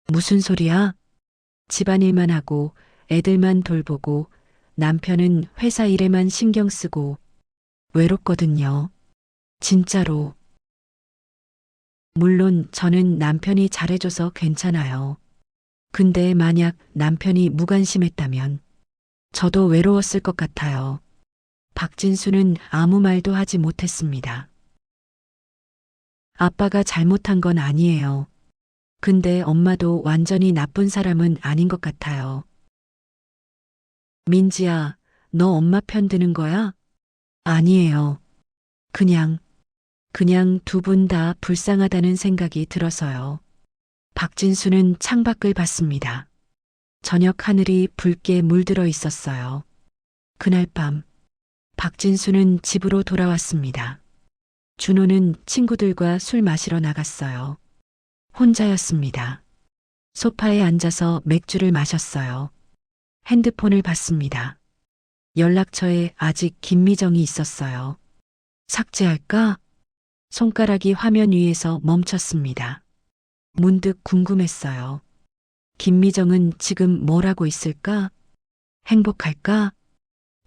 무슨 소리야? 집안일만 하고 애들만 돌보고 남편은 회사 일에만 신경 쓰고 외롭거든요. 진짜로. 물론 저는 남편이 잘해줘서 괜찮아요. 근데 만약 남편이 무관심했다면 저도 외로웠을 것 같아요. 박진수는 아무 말도 하지 못했습니다. 아빠가 잘못한 건 아니에요. 근데 엄마도 완전히 나쁜 사람은 아닌 것 같아요. 민지야, 너 엄마 편 드는 거야? 아니에요. 그냥 두 분 다 불쌍하다는 생각이 들어서요. 박진수는 창밖을 봤습니다. 저녁 하늘이 붉게 물들어 있었어요. 그날 밤, 박진수는 집으로 돌아왔습니다. 준호는 친구들과 술 마시러 나갔어요. 혼자였습니다. 소파에 앉아서 맥주를 마셨어요. 핸드폰을 봤습니다. 연락처에 아직 김미정이 있었어요. 삭제할까? 손가락이 화면 위에서 멈췄습니다. 문득 궁금했어요. 김미정은 지금 뭘 하고 있을까? 행복할까?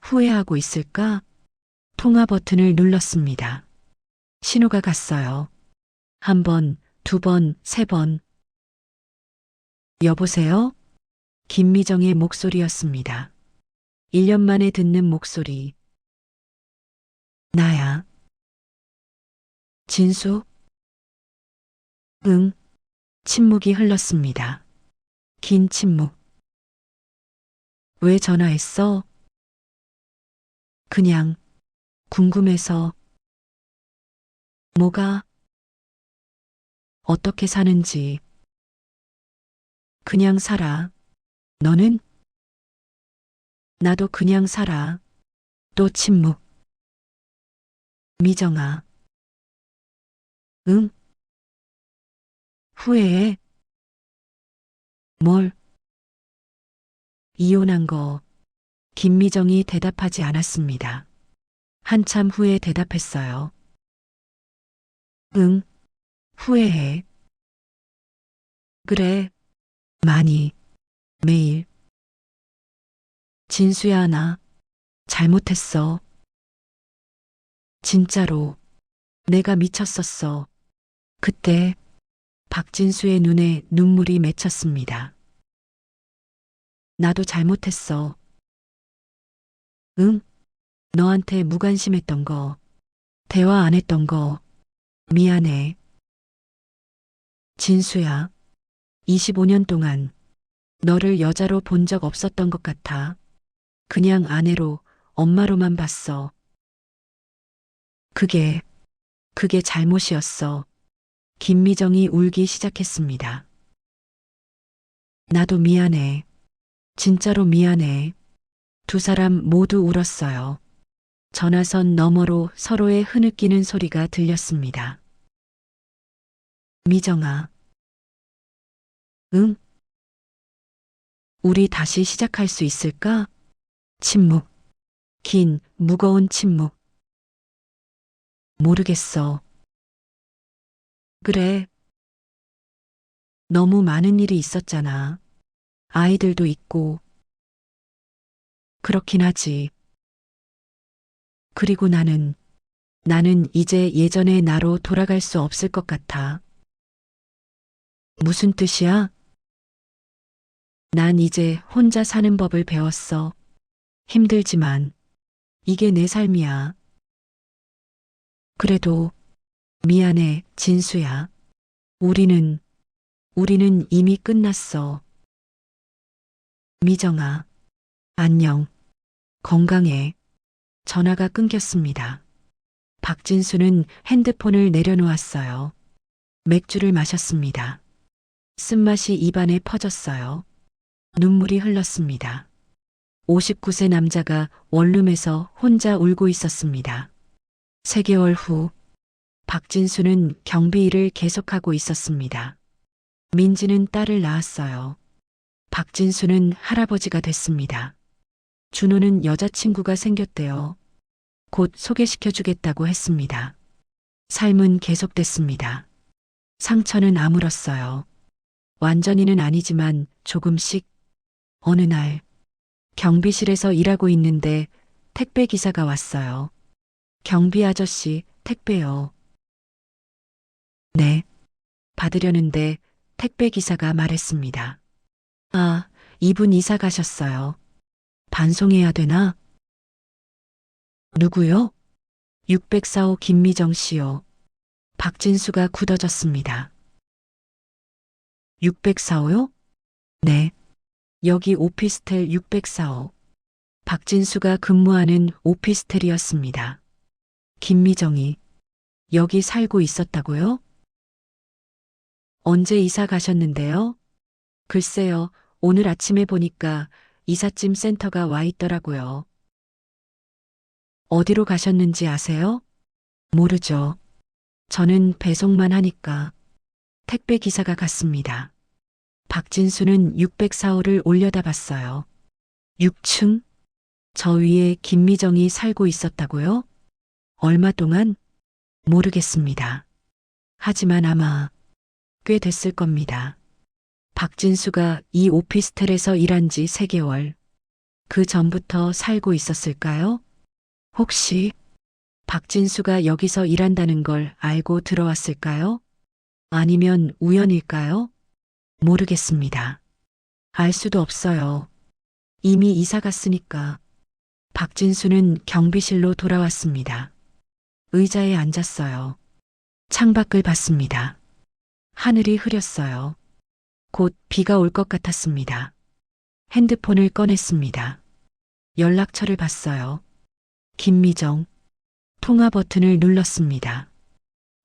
후회하고 있을까? 통화 버튼을 눌렀습니다. 신호가 갔어요. 한 번, 두 번, 세 번. 여보세요? 김미정의 목소리였습니다. 1년 만에 듣는 목소리. 나야. 진수? 응. 침묵이 흘렀습니다. 긴 침묵. 왜 전화했어? 그냥 궁금해서. 뭐가? 어떻게 사는지. 그냥 살아. 너는? 나도 그냥 살아. 또 침묵. 미정아. 응? 후회해? 뭘? 이혼한 거. 김미정이 대답하지 않았습니다. 한참 후에 대답했어요. 응, 후회해. 그래, 많이, 매일. 진수야, 나 잘못했어. 진짜로. 내가 미쳤었어. 그때 박진수의 눈에 눈물이 맺혔습니다. 나도 잘못했어. 응? 너한테 무관심했던 거, 대화 안 했던 거, 미안해. 진수야, 25년 동안 너를 여자로 본 적 없었던 것 같아. 그냥 아내로, 엄마로만 봤어. 그게 잘못이었어. 김미정이 울기 시작했습니다. 나도 미안해. 진짜로 미안해. 두 사람 모두 울었어요. 전화선 너머로 서로의 흐느끼는 소리가 들렸습니다. 미정아. 응? 우리 다시 시작할 수 있을까? 침묵. 긴, 무거운 침묵. 모르겠어. 그래. 너무 많은 일이 있었잖아. 아이들도 있고. 그렇긴 하지. 그리고 나는 이제 예전의 나로 돌아갈 수 없을 것 같아. 무슨 뜻이야? 난 이제 혼자 사는 법을 배웠어. 힘들지만 이게 내 삶이야. 그래도 미안해, 진수야. 우리는 이미 끝났어. 미정아, 안녕. 건강해. 전화가 끊겼습니다. 박진수는 핸드폰을 내려놓았어요. 맥주를 마셨습니다. 쓴맛이 입안에 퍼졌어요. 눈물이 흘렀습니다. 59세 남자가 원룸에서 혼자 울고 있었습니다. 3개월 후, 박진수는 경비 일을 계속하고 있었습니다. 민지는 딸을 낳았어요. 박진수는 할아버지가 됐습니다. 준호는 여자친구가 생겼대요. 곧 소개시켜주겠다고 했습니다. 삶은 계속됐습니다. 상처는 아물었어요. 완전히는 아니지만 조금씩. 어느 날 경비실에서 일하고 있는데 택배 기사가 왔어요. 경비 아저씨, 택배요. 네. 받으려는데 택배 기사가 말했습니다. 아, 이분 이사 가셨어요. 반송해야 되나? 누구요? 604호 김미정 씨요. 박진수가 굳어졌습니다. 604호요? 네. 여기 오피스텔 604호. 박진수가 근무하는 오피스텔이었습니다. 김미정이 여기 살고 있었다고요? 언제 이사 가셨는데요? 글쎄요, 오늘 아침에 보니까 이삿짐 센터가 와 있더라고요. 어디로 가셨는지 아세요? 모르죠. 저는 배송만 하니까. 택배 기사가 갔습니다. 박진수는 604호를 올려다봤어요. 6층? 저 위에 김미정이 살고 있었다고요? 얼마 동안? 모르겠습니다. 하지만 아마 꽤 됐을 겁니다. 박진수가 이 오피스텔에서 일한 지 3개월. 그 전부터 살고 있었을까요? 혹시 박진수가 여기서 일한다는 걸 알고 들어왔을까요? 아니면 우연일까요? 모르겠습니다. 알 수도 없어요. 이미 이사 갔으니까. 박진수는 경비실로 돌아왔습니다. 의자에 앉았어요. 창밖을 봤습니다. 하늘이 흐렸어요. 곧 비가 올 것 같았습니다. 핸드폰을 꺼냈습니다. 연락처를 봤어요. 김미정. 통화 버튼을 눌렀습니다.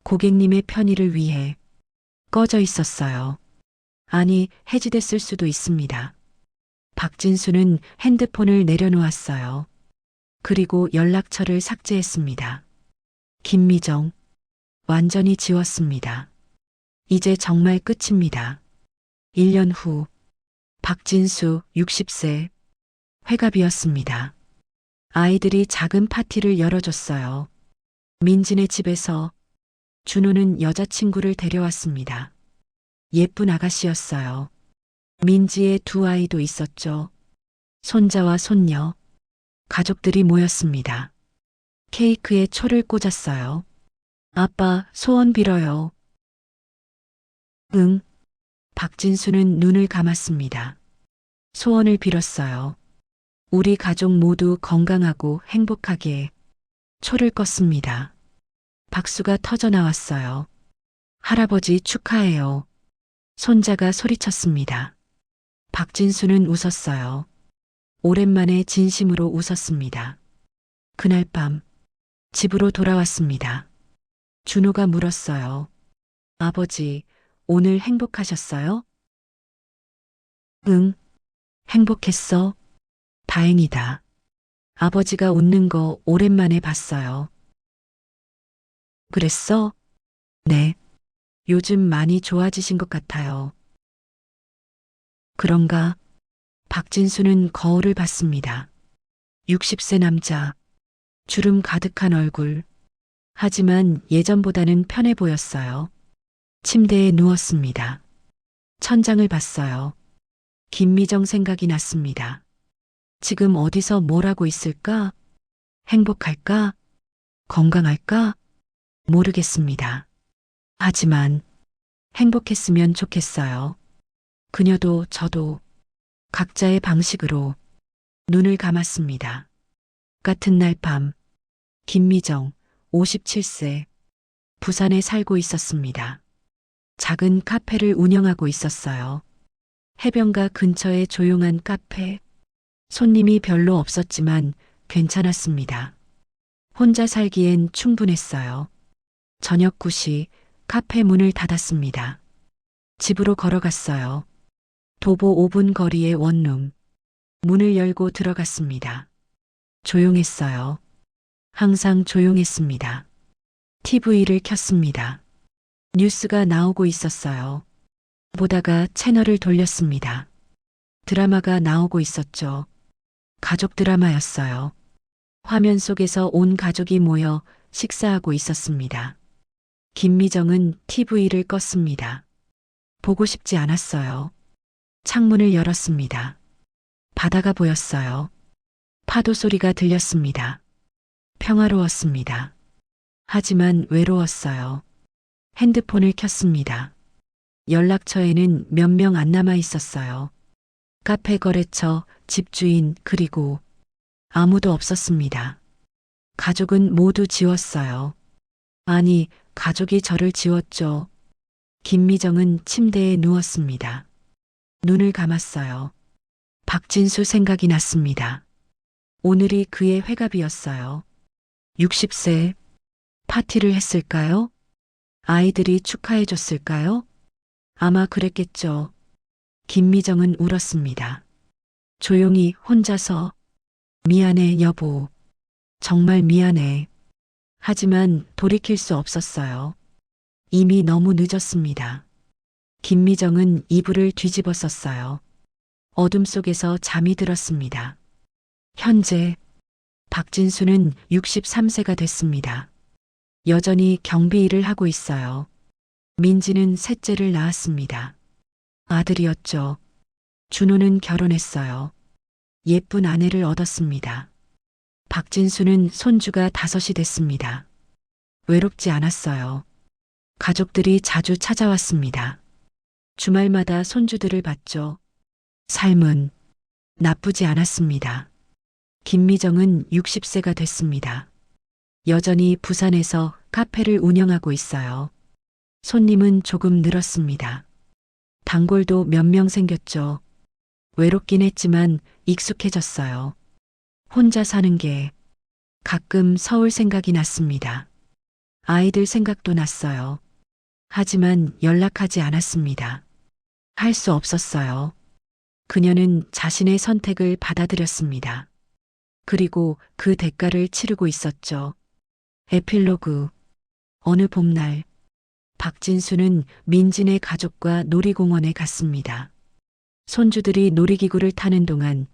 고객님의 편의를 위해 꺼져 있었어요. 아니, 해지됐을 수도 있습니다. 박진수는 핸드폰을 내려놓았어요. 그리고 연락처를 삭제했습니다. 김미정. 완전히 지웠습니다. 이제 정말 끝입니다. 1년 후, 박진수 60세. 회갑이었습니다. 아이들이 작은 파티를 열어줬어요. 민진의 집에서 준호는 여자친구를 데려왔습니다. 예쁜 아가씨였어요. 민지의 2 아이도 있었죠. 손자와 손녀. 가족들이 모였습니다. 케이크에 초를 꽂았어요. 아빠, 소원 빌어요. 응. 박진수는 눈을 감았습니다. 소원을 빌었어요. 우리 가족 모두 건강하고 행복하게. 초를 껐습니다. 박수가 터져 나왔어요. 할아버지 축하해요. 손자가 소리쳤습니다. 박진수는 웃었어요. 오랜만에 진심으로 웃었습니다. 그날 밤 집으로 돌아왔습니다. 준호가 물었어요. 아버지, 오늘 행복하셨어요? 응, 행복했어. 다행이다. 아버지가 웃는 거 오랜만에 봤어요. 그랬어? 네. 요즘 많이 좋아지신 것 같아요. 그런가? 박진수는 거울을 봤습니다. 60세 남자, 주름 가득한 얼굴. 하지만 예전보다는 편해 보였어요. 침대에 누웠습니다. 천장을 봤어요. 김미정 생각이 났습니다. 지금 어디서 뭘 하고 있을까? 행복할까? 건강할까? 모르겠습니다. 하지만 행복했으면 좋겠어요. 그녀도 저도 각자의 방식으로 눈을 감았습니다. 같은 날 밤, 김미정, 57세, 부산에 살고 있었습니다. 작은 카페를 운영하고 있었어요. 해변가 근처의 조용한 카페. 손님이 별로 없었지만 괜찮았습니다. 혼자 살기엔 충분했어요. 저녁 9시 카페 문을 닫았습니다. 집으로 걸어갔어요. 도보 5분 거리의 원룸. 문을 열고 들어갔습니다. 조용했어요. 항상 조용했습니다. TV를 켰습니다. 뉴스가 나오고 있었어요. 보다가 채널을 돌렸습니다. 드라마가 나오고 있었죠. 가족 드라마였어요. 화면 속에서 온 가족이 모여 식사하고 있었습니다. 김미정은 TV를 껐습니다. 보고 싶지 않았어요. 창문을 열었습니다. 바다가 보였어요. 파도 소리가 들렸습니다. 평화로웠습니다. 하지만 외로웠어요. 핸드폰을 켰습니다. 연락처에는 몇 명 안 남아 있었어요. 카페 거래처, 집주인, 그리고 아무도 없었습니다. 가족은 모두 지웠어요. 아니, 가족이 저를 지웠죠. 김미정은 침대에 누웠습니다. 눈을 감았어요. 박진수 생각이 났습니다. 오늘이 그의 회갑이었어요. 60세. 파티를 했을까요? 아이들이 축하해 줬을까요? 아마 그랬겠죠. 김미정은 울었습니다. 조용히 혼자서 미안해, 여보. 정말 미안해. 하지만 돌이킬 수 없었어요. 이미 너무 늦었습니다. 김미정은 이불을 뒤집어 썼어요. 어둠 속에서 잠이 들었습니다. 현재 박진수는 63세가 됐습니다. 여전히 경비 일을 하고 있어요. 민지는 셋째를 낳았습니다. 아들이었죠. 준호는 결혼했어요. 예쁜 아내를 얻었습니다. 박진수는 손주가 5이 됐습니다. 외롭지 않았어요. 가족들이 자주 찾아왔습니다. 주말마다 손주들을 봤죠. 삶은 나쁘지 않았습니다. 김미정은 60세가 됐습니다. 여전히 부산에서 카페를 운영하고 있어요. 손님은 조금 늘었습니다. 단골도 몇 명 생겼죠. 외롭긴 했지만 익숙해졌어요. 혼자 사는 게 가끔 서울 생각이 났습니다. 아이들 생각도 났어요. 하지만 연락하지 않았습니다. 할 수 없었어요. 그녀는 자신의 선택을 받아들였습니다. 그리고 그 대가를 치르고 있었죠. 에필로그. 어느 봄날, 박진수는 민진의 가족과 놀이공원에 갔습니다. 손주들이 놀이기구를 타는 동안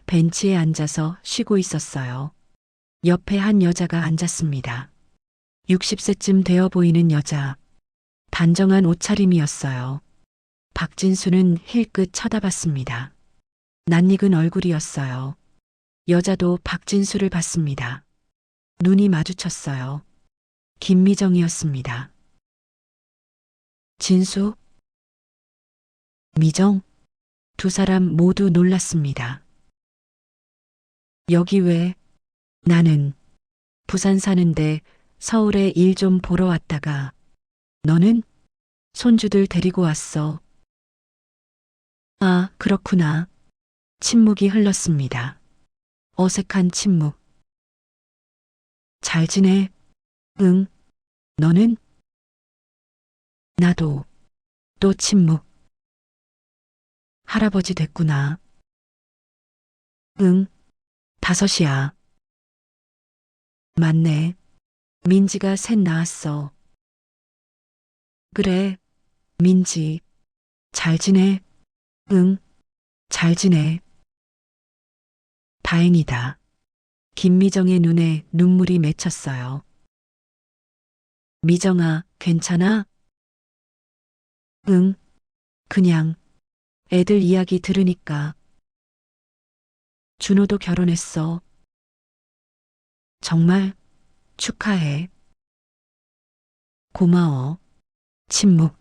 벤치에 앉아서 쉬고 있었어요. 옆에 한 여자가 앉았습니다. 60세쯤 되어 보이는 여자. 단정한 옷차림이었어요. 박진수는 힐끗 쳐다봤습니다. 낯익은 얼굴이었어요. 여자도 박진수를 봤습니다. 눈이 마주쳤어요. 김미정이었습니다. 진수, 미정, 두 사람 모두 놀랐습니다. 여기 왜? 나는 부산 사는데 서울에 일 좀 보러 왔다가 너는 손주들 데리고 왔어. 아, 그렇구나. 침묵이 흘렀습니다. 어색한 침묵. 잘 지내? 응. 너는? 나도. 또 침묵. 할아버지 됐구나. 응. 5이야. 맞네. 민지가 셋 낳았어. 그래. 민지. 잘 지내? 응. 잘 지내. 다행이다. 김미정의 눈에 눈물이 맺혔어요. 미정아, 괜찮아? 응. 그냥 애들 이야기 들으니까. 준호도 결혼했어. 정말 축하해. 고마워. 침묵.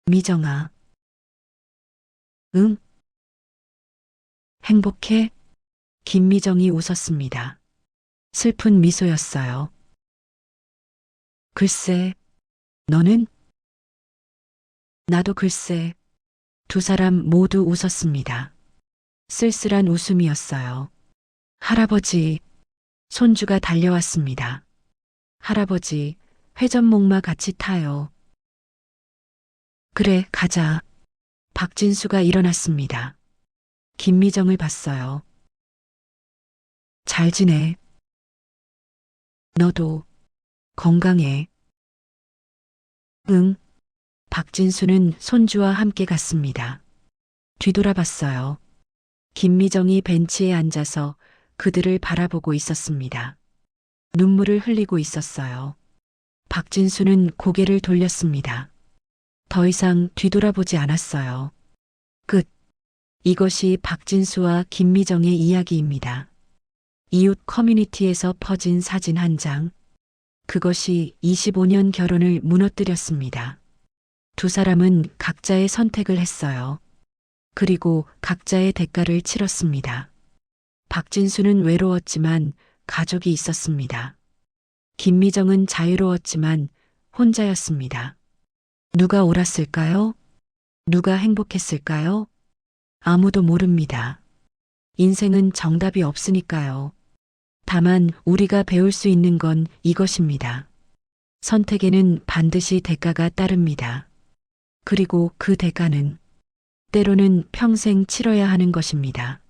미정아. 응? 행복해? 김미정이 웃었습니다. 슬픈 미소였어요. 글쎄, 너는? 나도 글쎄. 두 사람 모두 웃었습니다. 쓸쓸한 웃음이었어요. 할아버지, 손주가 달려왔습니다. 할아버지, 회전목마 같이 타요. 그래, 가자. 박진수가 일어났습니다. 김미정을 봤어요. 잘 지내. 너도 건강해. 응. 박진수는 손주와 함께 갔습니다. 뒤돌아봤어요. 김미정이 벤치에 앉아서 그들을 바라보고 있었습니다. 눈물을 흘리고 있었어요. 박진수는 고개를 돌렸습니다. 더 이상 뒤돌아보지 않았어요. 끝. 이것이 박진수와 김미정의 이야기입니다. 이웃 커뮤니티에서 퍼진 사진 한 장. 그것이 25년 결혼을 무너뜨렸습니다. 두 사람은 각자의 선택을 했어요. 그리고 각자의 대가를 치렀습니다. 박진수는 외로웠지만 가족이 있었습니다. 김미정은 자유로웠지만 혼자였습니다. 누가 옳았을까요? 누가 행복했을까요? 아무도 모릅니다. 인생은 정답이 없으니까요. 다만 우리가 배울 수 있는 건 이것입니다. 선택에는 반드시 대가가 따릅니다. 그리고 그 대가는 때로는 평생 치러야 하는 것입니다.